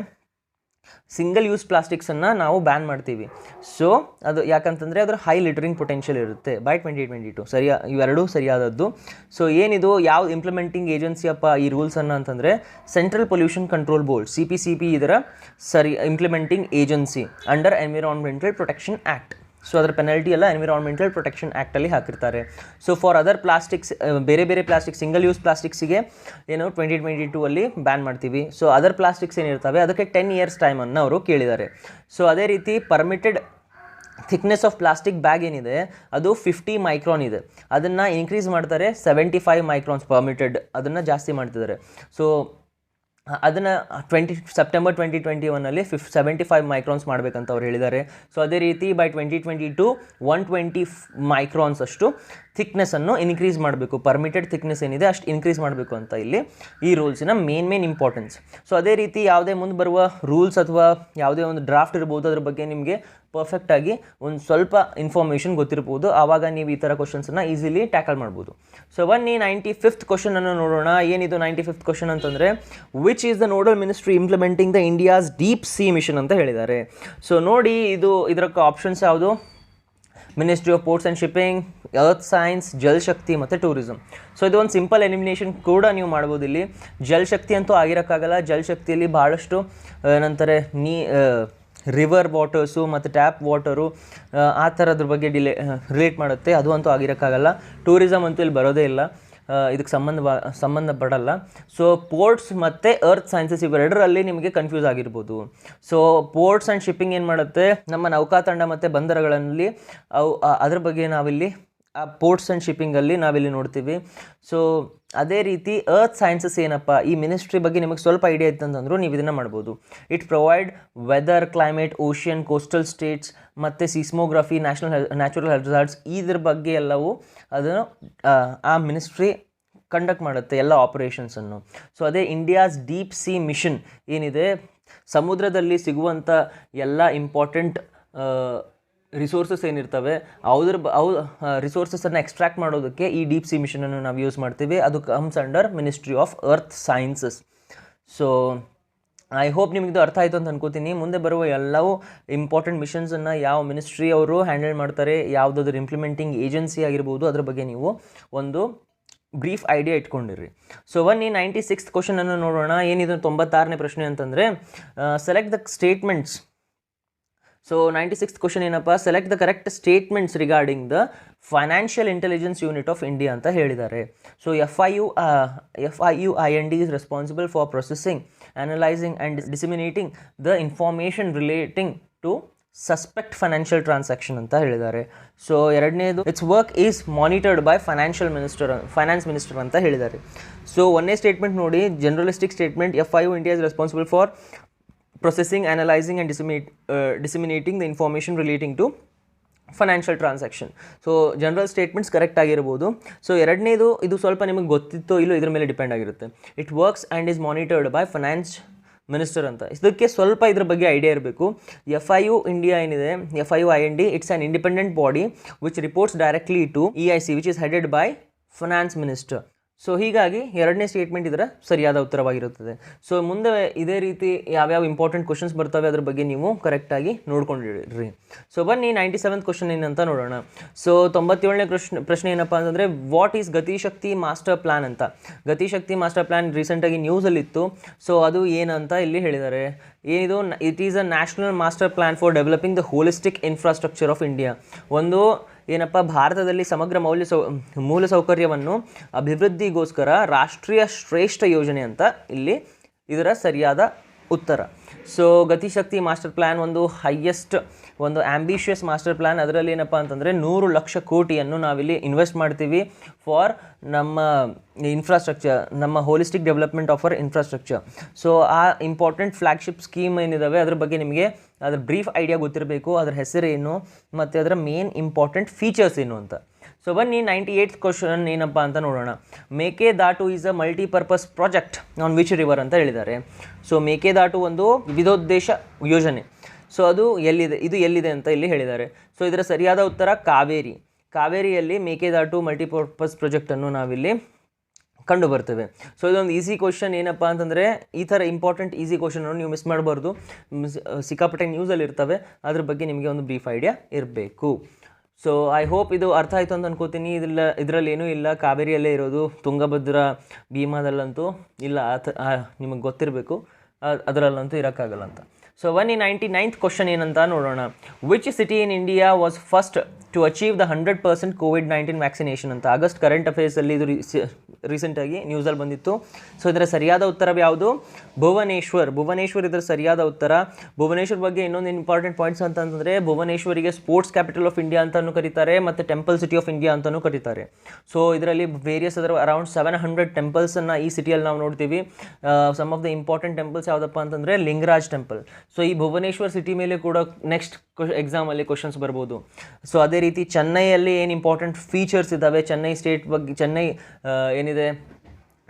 ಸಿಂಗಲ್ ಯೂಸ್ ಪ್ಲಾಸ್ಟಿಕ್ಸನ್ನು ನಾವು ಬ್ಯಾನ್ ಮಾಡ್ತೀವಿ. ಸೊ ಅದು ಯಾಕಂತಂದರೆ ಅದರ ಹೈ ಲಿಟರಿಂಗ್ ಪೊಟೆನ್ಷಿಯಲ್ ಇರುತ್ತೆ ಬೈ 2022. ಇವೆರಡೂ ಸರಿಯಾದದ್ದು. ಸೊ ಏನಿದು ಯಾವ ಇಂಪ್ಲಿಮೆಂಟಿಂಗ್ ಏಜೆನ್ಸಿಯಪ್ಪ ಈ ರೂಲ್ಸನ್ನು ಅಂತಂದರೆ, central pollution control board CPCB ಇದರ implementing agency under environmental protection act. So ಅದರ ಪೆನಲ್ಟಿ ಎಲ್ಲ ಎನ್ವಿರಾನ್ಮೆಂಟಲ್ ಪ್ರೊಟೆಕ್ಷನ್ ಆ್ಯಕ್ಟಲ್ಲಿ ಹಾಕಿರ್ತಾರೆ. ಸೊ ಫಾರ್ ಅದರ್ ಪ್ಲಾಸ್ಟಿಕ್ಸ್, ಬೇರೆ ಪ್ಲಾಸ್ಟಿಕ್ ಸಿಂಗಲ್ ಯೂಸ್ ಪ್ಲಾಸ್ಟಿಕ್ಸಿಗೆ ಏನು 2022 ಬ್ಯಾನ್ ಮಾಡ್ತೀವಿ. ಸೊ ಅದರ್ ಪ್ಲಾಸ್ಟಿಕ್ಸ್ ಏನಿರ್ತವೆ ಅದಕ್ಕೆ 10 years ಟೈಮನ್ನು ಅವರು ಕೇಳಿದ್ದಾರೆ. ಸೊ ಅದೇ ರೀತಿ permitted thickness of plastic bag ಏನಿದೆ ಅದು 50 ಮೈಕ್ರಾನ್ ಇದೆ, ಅದನ್ನು ಇನ್ಕ್ರೀಸ್ ಮಾಡ್ತಾರೆ 75 ಮೈಕ್ರಾನ್ಸ್ ಪರ್ಮಿಟೆಡ್, ಅದನ್ನು ಜಾಸ್ತಿ ಮಾಡ್ತಿದ್ದಾರೆ. ಸೊ ಅದನ್ನು ಸೆಪ್ಟೆಂಬರ್ 2021 75 ಮೈಕ್ರಾನ್ಸ್ ಮಾಡಬೇಕಂತ ಅವ್ರು ಹೇಳಿದ್ದಾರೆ. ಸೊ ಅದೇ ರೀತಿ ಬೈ 2022 120 ಮೈಕ್ರಾನ್ಸ್ ಅಷ್ಟು ಥಿಕ್ನೆಸ್ಸನ್ನು ಇನ್ಕ್ರೀಸ್ ಮಾಡಬೇಕು, ಪರ್ಮಿಟೆಡ್ ಥಿಕ್ನೆಸ್ ಏನಿದೆ ಅಷ್ಟು ಇನ್ಕ್ರೀಸ್ ಮಾಡಬೇಕು ಅಂತ ಇಲ್ಲಿ ಈ ರೂಲ್ಸಿನ ಮೇನ್ ಇಂಪಾರ್ಟೆನ್ಸ್. ಸೊ ಅದೇ ರೀತಿ ಯಾವುದೇ ಮುಂದೆ ಬರುವ ರೂಲ್ಸ್ ಅಥವಾ ಯಾವುದೇ ಒಂದು ಡ್ರಾಫ್ಟ್ ಇರ್ಬೋದು, ಅದ್ರ ಬಗ್ಗೆ ನಿಮಗೆ ಪರ್ಫೆಕ್ಟಾಗಿ ಒಂದು ಸ್ವಲ್ಪ ಇನ್ಫಾರ್ಮೇಷನ್ ಗೊತ್ತಿರ್ಬೋದು, ಆವಾಗ ನೀವು ಈ ಥರ ಕ್ವಶನ್ಸನ್ನು ಈಸಿಲಿ ಟ್ಯಾಕಲ್ ಮಾಡ್ಬೋದು. ಸೊ ಬನ್ನಿ 95th ಕ್ವಶನನ್ನು ನೋಡೋಣ. ಏನಿದು 95th ಕ್ವಶನ್ ಅಂತಂದರೆ, which is the nodal ministry implementing the India's deep sea mission ಅಂತ ಹೇಳಿದ್ದಾರೆ. ಸೊ ನೋಡಿ, ಇದರ ಆಪ್ಷನ್ಸ್ ಯಾವುದು? Ministry of ports and shipping, earth science, Jalshakti ಮತ್ತು ಟೂರಿಸಮ್. ಸೊ ಇದು ಒಂದು ಸಿಂಪಲ್ ಎಲಿಮಿನೇಷನ್ ಕೂಡ ನೀವು ಮಾಡ್ಬೋದು. ಇಲ್ಲಿ ಜಲಶಕ್ತಿ ಅಂತೂ ಆಗಿರೋಕ್ಕಾಗಲ್ಲ, ಜಲಶಕ್ತಿಯಲ್ಲಿ ಭಾಳಷ್ಟು ಏನಂತಾರೆ ರಿವರ್ ವಾಟರ್ಸು ಮತ್ತು ಟ್ಯಾಪ್ ವಾಟರು ಆ ಥರದ್ರ ಬಗ್ಗೆ ರಿಲೇಟ್ ಮಾಡುತ್ತೆ, ಅದು ಅಂತೂ ಆಗಿರೋಕ್ಕಾಗಲ್ಲ. ಟೂರಿಸಮ್ ಅಂತೂ ಇಲ್ಲಿ ಬರೋದೇ ಇಲ್ಲ, ಇದಕ್ಕೆ ಸಂಬಂಧಪಡಲ್ಲ. ಸೊ ಪೋರ್ಟ್ಸ್ ಮತ್ತು ಅರ್ತ್ ಸೈನ್ಸಸ್ ಇವೆರಡರಲ್ಲಿ ನಿಮಗೆ ಕನ್ಫ್ಯೂಸ್ ಆಗಿರ್ಬೋದು. ಸೊ ಪೋರ್ಟ್ಸ್ ಆ್ಯಂಡ್ ಶಿಪ್ಪಿಂಗ್ ಏನು ಮಾಡುತ್ತೆ, ನಮ್ಮ ನೌಕಾತಂಡ ಮತ್ತು ಬಂದರುಗಳಲ್ಲಿ ಅದ್ರ ಬಗ್ಗೆ ನಾವಿಲ್ಲಿ ಆ ಪೋರ್ಟ್ಸ್ ಆ್ಯಂಡ್ ಶಿಪ್ಪಿಂಗಲ್ಲಿ ನಾವಿಲ್ಲಿ ನೋಡ್ತೀವಿ. ಸೊ ಅದೇ ರೀತಿ ಅರ್ತ್ ಸೈನ್ಸಸ್ ಏನಪ್ಪ, ಈ ಮಿನಿಸ್ಟ್ರಿ ಬಗ್ಗೆ ನಿಮಗೆ ಸ್ವಲ್ಪ ಐಡಿಯಾ ಇತ್ತಂತಂದ್ರೂ ನೀವು ಇದನ್ನು ಮಾಡ್ಬೋದು. It provide weather, climate, ocean, coastal states ಮತ್ತು ಸಿಸ್ಮೋಗ್ರಫಿ, ನ್ಯಾಚುರಲ್ ಹಜಾರ್ಡ್ಸ್, ಇದ್ರ ಬಗ್ಗೆ ಎಲ್ಲವೂ ಅದನ್ನು ಆ ಮಿನಿಸ್ಟ್ರಿ ಕಂಡಕ್ಟ್ ಮಾಡುತ್ತೆ ಎಲ್ಲ ಆಪರೇಷನ್ಸನ್ನು. ಸೊ ಅದೇ ಇಂಡಿಯಾಸ್ ಡೀಪ್ ಸಿ ಮಿಷನ್ ಏನಿದೆ, ಸಮುದ್ರದಲ್ಲಿ ಸಿಗುವಂಥ ಎಲ್ಲ ಇಂಪಾರ್ಟೆಂಟ್ ರಿಸೋರ್ಸಸ್ ಏನಿರ್ತವೆ ಅವು ರಿಸೋರ್ಸಸನ್ನು ಎಕ್ಸ್ಟ್ರಾಕ್ಟ್ ಮಾಡೋದಕ್ಕೆ ಈ ಡೀಪ್ ಸಿ ಮಿಷನನ್ನು ನಾವು ಯೂಸ್ ಮಾಡ್ತೀವಿ. ಅದು comes under ministry of earth sciences. So I hope ನಿಮಗಿದು ಅರ್ಥ ಆಯಿತು ಅಂತ ಅನ್ಕೋತೀನಿ. ಮುಂದೆ ಬರುವ ಎಲ್ಲವೂ ಇಂಪಾರ್ಟೆಂಟ್ ಮಿಷನ್ಸನ್ನು ಯಾವ ಮಿನಿಸ್ಟ್ರಿ ಅವರು ಹ್ಯಾಂಡಲ್ ಮಾಡ್ತಾರೆ, ಯಾವುದಾದ್ರೂ ಇಂಪ್ಲಿಮೆಂಟಿಂಗ್ ಏಜೆನ್ಸಿ ಆಗಿರ್ಬೋದು, ಅದ್ರ ಬಗ್ಗೆ ನೀವು ಒಂದು ಬ್ರೀಫ್ ಐಡಿಯಾ ಇಟ್ಕೊಂಡಿರಿ. ಸೊ ಬನ್ನಿ 96th ಕ್ವಶನನ್ನು ನೋಡೋಣ. ಏನಿದು 96ನೇ ಪ್ರಶ್ನೆ ಅಂತಂದರೆ, select the statements. So 96th question ಏನಪ್ಪ, select the correct statements regarding the financial intelligence unit of India ಅಂತ ಹೇಳಿದ್ದಾರೆ. So FIUIND is responsible for processing, analyzing and disseminating the information relating to suspect financial transaction ಅಂತ ಹೇಳಿದ್ದಾರೆ. So ಎರಡನೇದು, it's work is monitored by finance minister ಅಂತ ಹೇಳಿದ್ದಾರೆ. So ಒಂದನೇ statement ನೋಡಿ, ಜನರಲಿಸ್ಟಿಕ್ statement, FIU India is responsible for processing, analyzing and disseminating the information relating to financial transaction. So general statements correct ಆಗಿರ್ಬೋದು. So ಎರಡನೇದು, ಇದು ಸ್ವಲ್ಪ ನಿಮಗೆ ಗೊತ್ತಿತ್ತೋ ಇಲ್ಲೋ ಇದ್ರ ಮೇಲೆ ಡಿಪೆಂಡ್ ಆಗಿರುತ್ತೆ. It works and is monitored by finance minister ಅಂತ. ಇದಕ್ಕೆ ಸ್ವಲ್ಪ ಇದ್ರ ಬಗ್ಗೆ ಐಡಿಯಾ ಇರಬೇಕು. FIU India ಏನಿದೆ, FIUIND, it's an independent body which reports directly to EIC which is headed by finance minister. So ಹೀಗಾಗಿ ಎರಡನೇ ಸ್ಟೇಟ್ಮೆಂಟ್ ಇದರ ಸರಿಯಾದ ಉತ್ತರವಾಗಿರುತ್ತದೆ. ಸೊ ಮುಂದೆ ಇದೇ ರೀತಿ ಯಾವ್ಯಾವ ಇಂಪಾರ್ಟೆಂಟ್ ಕ್ವಶನ್ಸ್ ಬರ್ತವೆ ಅದ್ರ ಬಗ್ಗೆ ನೀವು ಕರೆಕ್ಟಾಗಿ ನೋಡ್ಕೊಂಡಿರಿ. ಸೊ ಬನ್ನಿ 97th ಕ್ವಶನ್ ಏನಂತ ನೋಡೋಣ. ಸೊ 97ನೇ ಪ್ರಶ್ನೆ ಏನಪ್ಪ ಅಂತಂದರೆ, what is Gatishakti master plan ಅಂತ. ಗತಿಶಕ್ತಿ ಮಾಸ್ಟರ್ ಪ್ಲ್ಯಾನ್ ರೀಸೆಂಟಾಗಿ ನ್ಯೂಸಲ್ಲಿತ್ತು. ಸೊ ಅದು ಏನಂತ ಇಲ್ಲಿ ಹೇಳಿದ್ದಾರೆ. ಏನಿದು, it is a national master plan for developing the holistic infrastructure of India. ಒಂದು ಏನಪ್ಪ, ಭಾರತದಲ್ಲಿ ಸಮಗ್ರ ಮೂಲಸೌಕರ್ಯವನ್ನು ಅಭಿವೃದ್ಧಿಗೋಸ್ಕರ ರಾಷ್ಟ್ರೀಯ ಶ್ರೇಷ್ಠ ಯೋಜನೆ ಅಂತ ಇಲ್ಲಿ ಇದರ ಸರಿಯಾದ ಉತ್ತರ. ಸೊ ಗತಿಶಕ್ತಿ ಮಾಸ್ಟರ್ ಪ್ಲ್ಯಾನ್ ಒಂದು ಹೈಯೆಸ್ಟ್, ಒಂದು ಆ್ಯಂಬಿಷಿಯಸ್ ಮಾಸ್ಟರ್ ಪ್ಲ್ಯಾನ್. ಅದರಲ್ಲಿ ಏನಪ್ಪ ಅಂತಂದರೆ 100 ಲಕ್ಷ ಕೋಟಿಯನ್ನು ನಾವಿಲ್ಲಿ ಇನ್ವೆಸ್ಟ್ ಮಾಡ್ತೀವಿ ಫಾರ್ ನಮ್ಮ ಇನ್ಫ್ರಾಸ್ಟ್ರಕ್ಚರ್, ನಮ್ಮ holistic development of our infrastructure. So ಆ ಇಂಪಾರ್ಟೆಂಟ್ ಫ್ಲ್ಯಾಗ್ಶಿಪ್ ಸ್ಕೀಮ್ ಏನಿದ್ದಾವೆ ಅದ್ರ ಬಗ್ಗೆ ನಿಮಗೆ ಅದರ ಬ್ರೀಫ್ ಐಡಿಯಾ ಗೊತ್ತಿರಬೇಕು, ಅದರ ಹೆಸರೇನು ಮತ್ತು ಅದರ ಮೇನ್ ಇಂಪಾರ್ಟೆಂಟ್ ಫೀಚರ್ಸ್ ಏನು ಅಂತ. ಸೊ ಬನ್ನಿ 98th ಕ್ವಶನ್ ಏನಪ್ಪ ಅಂತ ನೋಡೋಣ. Mekedatu is a multipurpose project on which river ಅಂತ ಹೇಳಿದ್ದಾರೆ. ಸೊ ಮೇಕೆದಾಟು ಒಂದು ವಿವಿಧೋದ್ದೇಶ ಯೋಜನೆ. ಸೊ ಅದು ಎಲ್ಲಿದೆ ಅಂತ ಇಲ್ಲಿ ಹೇಳಿದ್ದಾರೆ. ಸೊ ಇದರ ಸರಿಯಾದ ಉತ್ತರ ಕಾವೇರಿಯಲ್ಲಿ ಮೇಕೆದಾಟು ಮಲ್ಟಿಪರ್ಪಸ್ ಪ್ರಾಜೆಕ್ಟನ್ನು ನಾವಿಲ್ಲಿ ಕಂಡು ಬರ್ತೇವೆ. ಸೊ ಇದೊಂದು ಈಸಿ ಕ್ವಶನ್. ಏನಪ್ಪ ಅಂತಂದರೆ, ಈ ಥರ ಇಂಪಾರ್ಟೆಂಟ್ ಈಸಿ ಕ್ವಶನನ್ನು ನೀವು ಮಿಸ್ ಮಾಡಬಾರ್ದು. ಸಿಕ್ಕಾಪಟ್ಟೆ ನ್ಯೂಸಲ್ಲಿ ಇರ್ತವೆ, ಅದ್ರ ಬಗ್ಗೆ ನಿಮಗೆ ಒಂದು ಬ್ರೀಫ್ ಐಡಿಯಾ ಇರಬೇಕು. ಸೊ ಐ ಹೋಪ್ ಇದು ಅರ್ಥ ಆಯಿತು ಅಂತ ಅನ್ಕೋತೀನಿ. ಇದರಲ್ಲಿ ಏನೂ ಇಲ್ಲ, ಕಾವೇರಿಯಲ್ಲೇ ಇರೋದು, ತುಂಗಭದ್ರಾ ಭೀಮಾದಲ್ಲಂತೂ ಇಲ್ಲ, ನಿಮಗೆ ಗೊತ್ತಿರಬೇಕು, ಅದರಲ್ಲಂತೂ ಇರೋಕ್ಕಾಗಲ್ಲ ಅಂತ. ಸೊ 199th ಕ್ವಶನ್ ಏನಂತ ನೋಡೋಣ. Which city in India was first to achieve the 100% ಕೋವಿಡ್-19 ವ್ಯಾಕ್ಸಿನೇಷನ್ ಅಂತ ಆಗಸ್ಟ್ ಕರೆಂಟ್ ಅಫೇರ್ಸಲ್ಲಿ ಇದು ರೀಸೆಂಟಾಗಿ ನ್ಯೂಸಲ್ಲಿ ಬಂದಿತ್ತು. ಸೊ ಇದರ ಸರಿಯಾದ ಉತ್ತರ ಯಾವುದು? ಭುವನೇಶ್ವರ್ ಇದರ ಸರಿಯಾದ ಉತ್ತರ. ಭುವನೇಶ್ವರ್ ಬಗ್ಗೆ ಇನ್ನೊಂದು ಇಂಪಾರ್ಟೆಂಟ್ ಪಾಯಿಂಟ್ಸ್ ಅಂತಂದರೆ, ಭುವನೇಶ್ವರಿಗೆ ಸ್ಪೋರ್ಟ್ಸ್ ಕ್ಯಾಪಿಟಲ್ ಆಫ್ ಇಂಡಿಯಾ ಅಂತಲೂ ಕರೀತಾರೆ ಮತ್ತು ಟೆಂಪಲ್ ಸಿಟಿ ಆಫ್ ಇಂಡಿಯಾ ಅಂತಲೂ ಕರೀತಾರೆ. ಸೊ ಇದರಲ್ಲಿ ವೇರಿಯಸ್ ಅದರ ಅರೌಂಡ್ 700 ಟೆಂಪಲ್ಸನ್ನು ಈ ಸಿಟಿಯಲ್ಲಿ ನಾವು ನೋಡ್ತೀವಿ. Some of the important temples ಯಾವುದಪ್ಪ ಅಂತಂದರೆ ಲಿಂಗರಾಜ್ ಟೆಂಪಲ್. ಸೊ ಈ ಭುವನೇಶ್ವರ್ ಸಿಟಿ ಮೇಲೆ ಕೂಡ ನೆಕ್ಸ್ಟ್ ಎಕ್ಸಾಮಲ್ಲಿ ಕ್ವಶನ್ಸ್ ಬರ್ಬೋದು. ಸೊ ಅದೇ ರೀತಿ ಚೆನ್ನೈಯಲ್ಲಿ ಏನು ಇಂಪಾರ್ಟೆಂಟ್ ಫೀಚರ್ಸ್ ಇದ್ದಾವೆ, ಚೆನ್ನೈ ಸ್ಟೇಟ್ ಬಗ್ಗೆ, ಚೆನ್ನೈ ಏನಿದೆ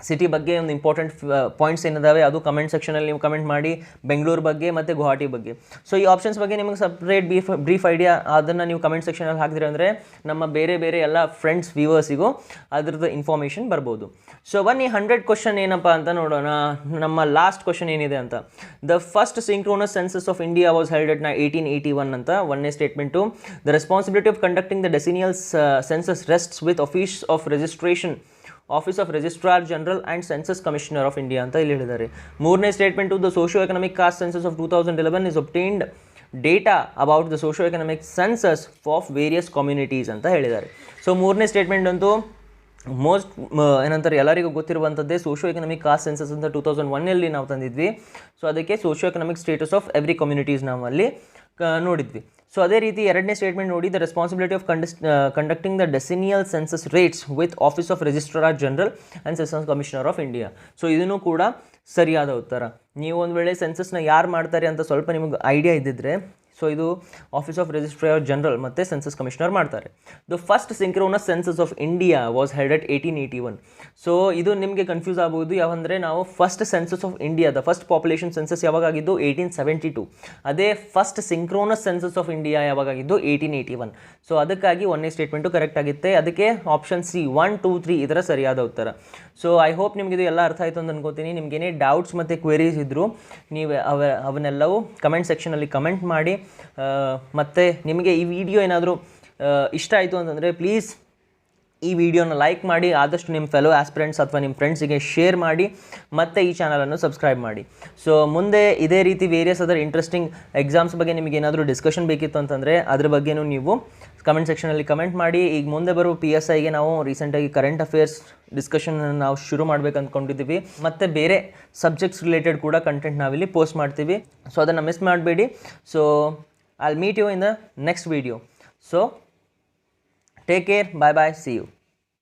ಸಿಟಿ ಬಗ್ಗೆ ಒಂದು ಇಂಪಾರ್ಟೆಂಟ್ ಪಾಯಿಂಟ್ಸ್ ಏನಿದ್ದಾವೆ ಅದು ಕಮೆಂಟ್ ಸೆಕ್ಷನಲ್ಲಿ ನೀವು ಕಮೆಂಟ್ ಮಾಡಿ. ಬೆಂಗಳೂರು ಬಗ್ಗೆ ಮತ್ತು ಗುವಾಹಟಿ ಬಗ್ಗೆ. ಸೊ ಈ ಆಪ್ಷನ್ಸ್ ಬಗ್ಗೆ ನಿಮಗೆ ಸಪ್ರೇಟ್ ಬ್ರೀಫ್ ಐಡಿಯಾ ಅದನ್ನು ನೀವು ಕಮೆಂಟ್ ಸೆಕ್ಷನಲ್ಲಿ ಹಾಕಿದ್ರೆ ಅಂದರೆ ನಮ್ಮ ಬೇರೆ ಎಲ್ಲ ಫ್ರೆಂಡ್ಸ್ ವ್ಯೂವರ್ಸಿಗೂ ಅದ್ರದ್ದು ಇನ್ಫಾರ್ಮೇಷನ್ ಬರ್ಬೋದು. ಸೊ ಬನ್ನಿ 100 ಕ್ವಶನ್ ಏನಪ್ಪ ಅಂತ ನೋಡೋಣ. ನಮ್ಮ ಲಾಸ್ಟ್ ಕ್ವಶನ್ ಏನಿದೆ ಅಂತ, the first synchronous census of India was held at 1881 ಅಂತ ಒಂದನೇ statement. The responsibility of conducting the decennial census rests with office of registrar general and census commissioner of India ಅಂತ ಇಲ್ಲಿ ಹೇಳಿದ್ದಾರೆ. ಮೂರನೇ statement, the socio economic caste census of 2011 is obtained data about the socio economic census of various communities ಅಂತ ಹೇಳಿದ್ದಾರೆ. So ಮೂರನೇ statement ಅಂತೂ ಏನಂತಾರೆ ಎಲ್ಲರಿಗೂ ಗೊತ್ತಿರುವಂಥದ್ದೇ. ಸೋಷಿಯೋ ಎಕನಾಮಿಕ್ ಕಾಸ್ಟ್ ಸೆನ್ಸಸ್ ಅಂತ 2001ನಲ್ಲಿ ನಾವು ತಂದಿದ್ವಿ. ಸೊ ಅದಕ್ಕೆ socio economic status of every communities ನಾವು ಅಲ್ಲಿ ನೋಡಿದ್ವಿ. ಸೊ ಅದೇ ರೀತಿ ಎರಡನೇ ಸ್ಟೇಟ್ಮೆಂಟ್ ನೋಡಿ, the responsibility of conducting the decennial census rates with office of registrar general and census commissioner of India. So ಇದನ್ನು ಕೂಡ ಸರಿಯಾದ ಉತ್ತರ. ನೀವು ಒಂದು ವೇಳೆ ಸೆನ್ಸಸ್ನ ಯಾರು ಮಾಡ್ತಾರೆ ಅಂತ ಸ್ವಲ್ಪ ನಿಮಗೆ ಐಡಿಯಾ ಇದ್ದಿದ್ರೆ, ಸೊ ಇದು ಆಫೀಸ್ ಆಫ್ ರಿಜಿಸ್ಟ್ರಾರ್ ಜನರಲ್ ಮತ್ತು ಸೆನ್ಸಸ್ ಕಮಿಷನರ್ ಮಾಡ್ತಾರೆ. The first synchronous census of India was held at 1881. So ಇದು ನಿಮಗೆ ಕನ್ಫ್ಯೂಸ್ ಆಗ್ಬೋದು. ಯಾವಂದರೆ ನಾವು ಫಸ್ಟ್ ಸೆನ್ಸಸ್ ಆಫ್ ಇಂಡಿಯಾದ ಫಸ್ಟ್ ಪಾಪ್ಯುಲೇಷನ್ ಸೆನ್ಸಸ್ ಯಾವಾಗಾಗಿದ್ದು 1872. ಅದೇ first synchronous census of India ಯಾವಾಗಾಗಿದ್ದು 1881. ಸೊ ಅದಕ್ಕಾಗಿ ಒಂದನೇ ಸ್ಟೇಟ್ಮೆಂಟು ಕರೆಕ್ಟ್ ಆಗುತ್ತೆ. ಅದಕ್ಕೆ ಆಪ್ಷನ್ ಸಿ 1, 2, 3 ಇದರ ಸರಿಯಾದ ಉತ್ತರ. ಸೊ ಐ ಹೋಪ್ ನಿಮಗಿದು ಎಲ್ಲ ಅರ್ಥ ಆಯಿತು ಅಂತ ಅನ್ಕೋತೀನಿ. ನಿಮಗೇನೇ ಡೌಟ್ಸ್ ಮತ್ತು ಕ್ವೆರೀಸ್ ಇದ್ದರೂ ನೀವು ಅವನ್ನೆಲ್ಲವೂ ಕಮೆಂಟ್ ಸೆಕ್ಷನಲ್ಲಿ ಕಮೆಂಟ್ ಮಾಡಿ. ಮತ್ತು ನಿಮಗೆ ಈ ವಿಡಿಯೋ ಏನಾದರೂ ಇಷ್ಟ ಆಯಿತು ಅಂತಂದರೆ ಪ್ಲೀಸ್ ಈ ವಿಡಿಯೋನ ಲೈಕ್ ಮಾಡಿ, ಆದಷ್ಟು ನಿಮ್ಮ ಫೆಲೋ ಆಸ್ಪಿರೆಂಟ್ಸ್ ಅಥವಾ ನಿಮ್ಮ ಫ್ರೆಂಡ್ಸಿಗೆ ಶೇರ್ ಮಾಡಿ, ಮತ್ತು ಈ ಚಾನಲನ್ನು ಸಬ್ಸ್ಕ್ರೈಬ್ ಮಾಡಿ. ಸೊ ಮುಂದೆ ಇದೇ ರೀತಿ ವೇರಿಯಸ್ ಅದರ್ ಇಂಟ್ರೆಸ್ಟಿಂಗ್ ಎಕ್ಸಾಮ್ಸ್ ಬಗ್ಗೆ ನಿಮಗೆ ಏನಾದರೂ ಡಿಸ್ಕಷನ್ ಬೇಕಿತ್ತು ಅಂತಂದರೆ ಅದ್ರ ಬಗ್ಗೆನೂ ನೀವು ಕಮೆಂಟ್ ಸೆಕ್ಷನಲ್ಲಿ ಕಮೆಂಟ್ ಮಾಡಿ. ಈಗ ಮುಂದೆ ಬರುವ PSIಗೆ ನಾವು ರೀಸೆಂಟಾಗಿ ಕರೆಂಟ್ ಅಫೇರ್ಸ್ ಡಿಸ್ಕಷನ್ ನಾವು ಶುರು ಮಾಡಬೇಕು ಅಂದ್ಕೊಂಡಿದ್ದೀವಿ. ಮತ್ತು ಬೇರೆ ಸಬ್ಜೆಕ್ಟ್ಸ್ ರಿಲೇಟೆಡ್ ಕೂಡ ಕಂಟೆಂಟ್ ನಾವಿಲ್ಲಿ ಪೋಸ್ಟ್ ಮಾಡ್ತೀವಿ. ಸೊ ಅದನ್ನು ಮಿಸ್ ಮಾಡಬೇಡಿ. So I'll meet you in the next video. So take care. Bye bye. See you.